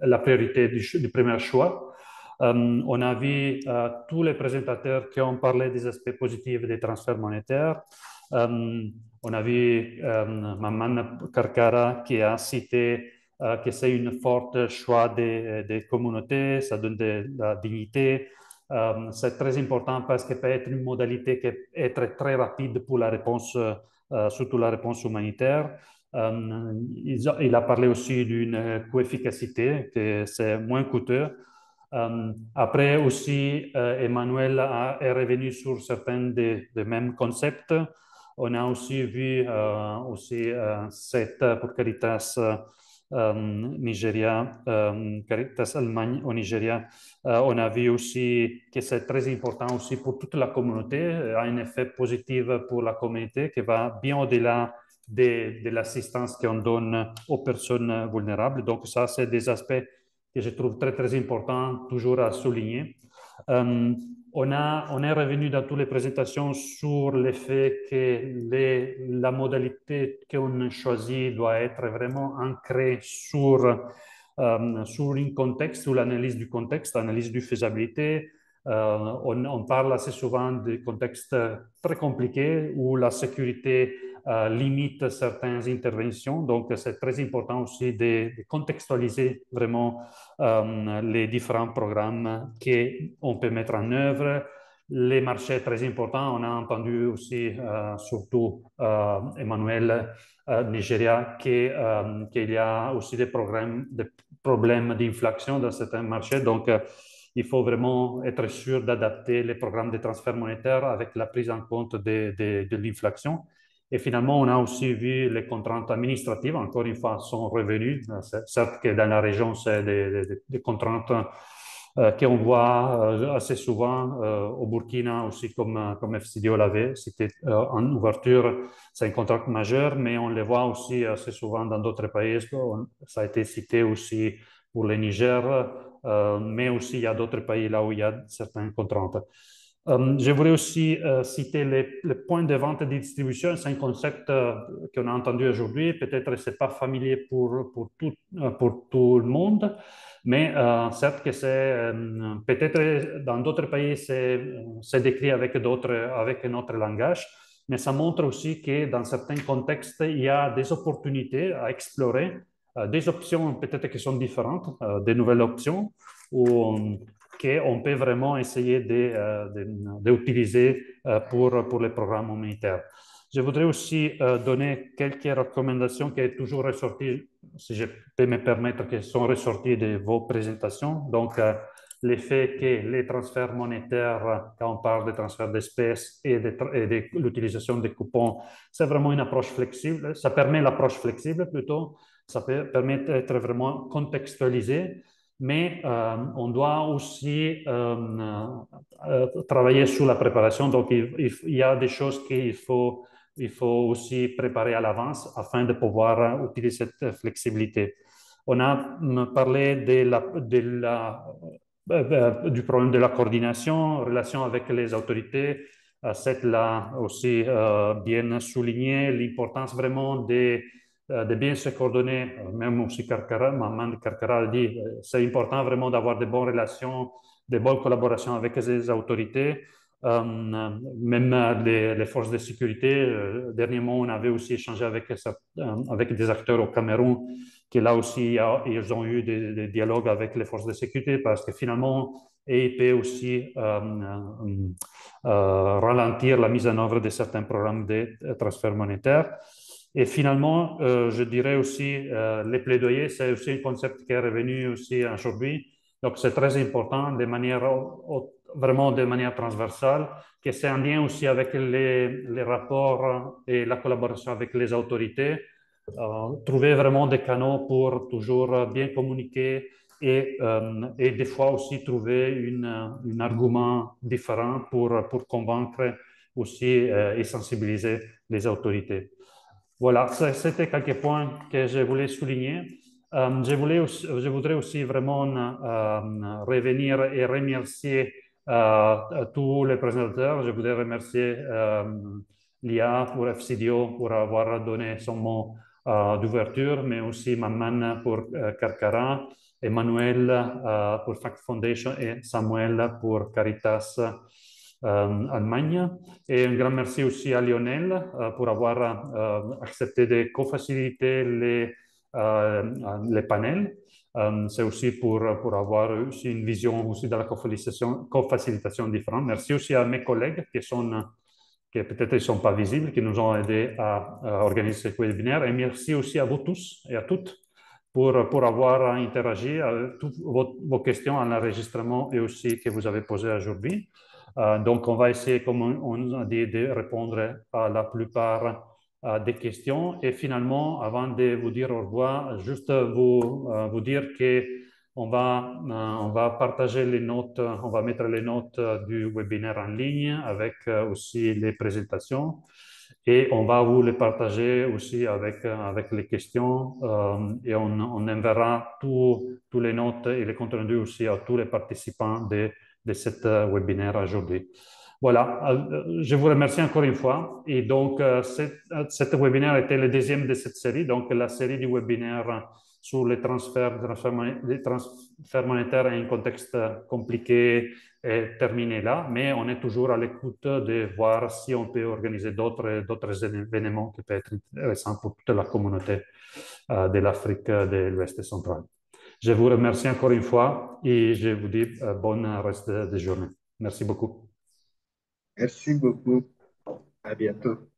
D: la priorité du premier choix. On a vu tous les présentateurs qui ont parlé des aspects positifs des transferts monétaires. On a vu Maman Karkara qui a cité que c'est un fort choix des communautés, ça donne de la dignité. C'est très important parce que peut être une modalité qui est très rapide pour la réponse, surtout la réponse humanitaire. Il a parlé aussi d'une co-efficacité, que c'est moins coûteux. Après aussi, Emmanuel est revenu sur certains des mêmes concepts. On a aussi vu aussi cette pour Caritas Nigeria, Caritas Allemagne au Nigeria. On a vu aussi que c'est très important aussi pour toute la communauté, a un effet positif pour la communauté qui va bien au-delà de l'assistance qu'on donne aux personnes vulnérables. Donc ça, c'est des aspects que je trouve très importants, toujours à souligner. On est revenu dans toutes les présentations sur le fait que la modalité qu'on choisit doit être vraiment ancrée sur sur un contexte, sur l'analyse du contexte, l'analyse de faisabilité. On parle assez souvent de contextes très compliqués où la sécurité limite certaines interventions. Donc, c'est très important aussi de contextualiser vraiment les différents programmes qu'on peut mettre en œuvre. Les marchés très importants, on a entendu aussi, surtout Emmanuel Nigeria, qu'il y a aussi des problèmes d'inflation dans certains marchés. Donc, il faut vraiment être sûr d'adapter les programmes de transfert monétaire avec la prise en compte de l'inflation. Et finalement, on a aussi vu les contraintes administratives, encore une fois, sont revenues. Certes que dans la région, c'est des contraintes qu'on voit assez souvent au Burkina aussi, comme FCDO l'avait. C'était en ouverture, c'est un contrat majeur, mais on le voit aussi assez souvent dans d'autres pays. Ça a été cité aussi pour le Niger, mais aussi il y a d'autres pays là où il y a certaines contraintes. Je voulais aussi citer les points de vente et de distribution. C'est un concept qu'on a entendu aujourd'hui. Peut-être que ce n'est pas familier pour tout le monde, mais certes que c'est peut-être dans d'autres pays, c'est décrit avec un autre langage, mais ça montre aussi que dans certains contextes, il y a des opportunités à explorer, des options peut-être qui sont différentes, des nouvelles options, qu'on peut vraiment essayer d'utiliser pour les programmes humanitaires. Je voudrais aussi donner quelques recommandations qui sont toujours ressorties, si je peux me permettre, qui sont ressorties de vos présentations. Donc, l'effet que les transferts monétaires, quand on parle de transferts d'espèces et de l'utilisation des coupons, c'est vraiment une approche flexible. Ça permet l'approche flexible plutôt. Ça permet d'être vraiment contextualisé. Mais on doit aussi travailler sur la préparation. Donc, il y a des choses qu'il faut aussi préparer à l'avance afin de pouvoir utiliser cette flexibilité. On a parlé du problème de la coordination, en relation avec les autorités. C'est là aussi bien souligné l'importance vraiment de bien se coordonner. Même aussi Maman Karkara dit, c'est important vraiment d'avoir de bonnes relations, de bonnes collaborations avec les autorités. Même les forces de sécurité. Dernièrement, on avait aussi échangé avec des acteurs au Cameroun, qui là aussi, ils ont eu des dialogues avec les forces de sécurité parce que finalement, ils peuvent aussi ralentir la mise en œuvre de certains programmes de transfert monétaire. Et finalement, je dirais aussi, les plaidoyers, c'est aussi un concept qui est revenu aussi aujourd'hui. Donc, c'est très important vraiment de manière transversale, que c'est en lien aussi avec les rapports et la collaboration avec les autorités. Trouver vraiment des canaux pour toujours bien communiquer et des fois aussi trouver un argument différent pour convaincre aussi et sensibiliser les autorités. Voilà, c'était quelques points que je voulais souligner. Je voudrais aussi vraiment revenir et remercier tous les présentateurs. Je voudrais remercier Lia pour FCDO pour avoir donné son mot d'ouverture, mais aussi Maman pour Karkara, Emmanuel pour FACT Foundation et Samuel pour Caritas Allemagne. Et un grand merci aussi à Lionel pour avoir accepté de co-faciliter les panels. C'est aussi pour avoir aussi une vision aussi de la co-facilitation différente. Merci aussi à mes collègues qui peut-être ne sont pas visibles, qui nous ont aidés à organiser ce webinaire. Et merci aussi à vous tous et à toutes pour avoir interagi toutes vos questions en enregistrement et aussi que vous avez posées aujourd'hui. Donc, on va essayer, comme on a dit, de répondre à la plupart des questions. Et finalement, avant de vous dire au revoir, juste vous dire qu'on va partager les notes, on va mettre les notes du webinaire en ligne avec aussi les présentations. Et on va vous les partager aussi avec les questions et on enverra tous les notes et les contenus aussi à tous les participants de cet webinaire aujourd'hui. Voilà, je vous remercie encore une fois. Et donc, cet webinaire était le deuxième de cette série. Donc, la série du webinaire sur les transferts monétaires et un contexte compliqué est terminé là, mais on est toujours à l'écoute de voir si on peut organiser d'autres événements qui peuvent être intéressants pour toute la communauté de l'Afrique de l'Ouest central. Je vous remercie encore une fois et je vous dis bon reste de journée. Merci beaucoup.
E: Merci beaucoup. À bientôt.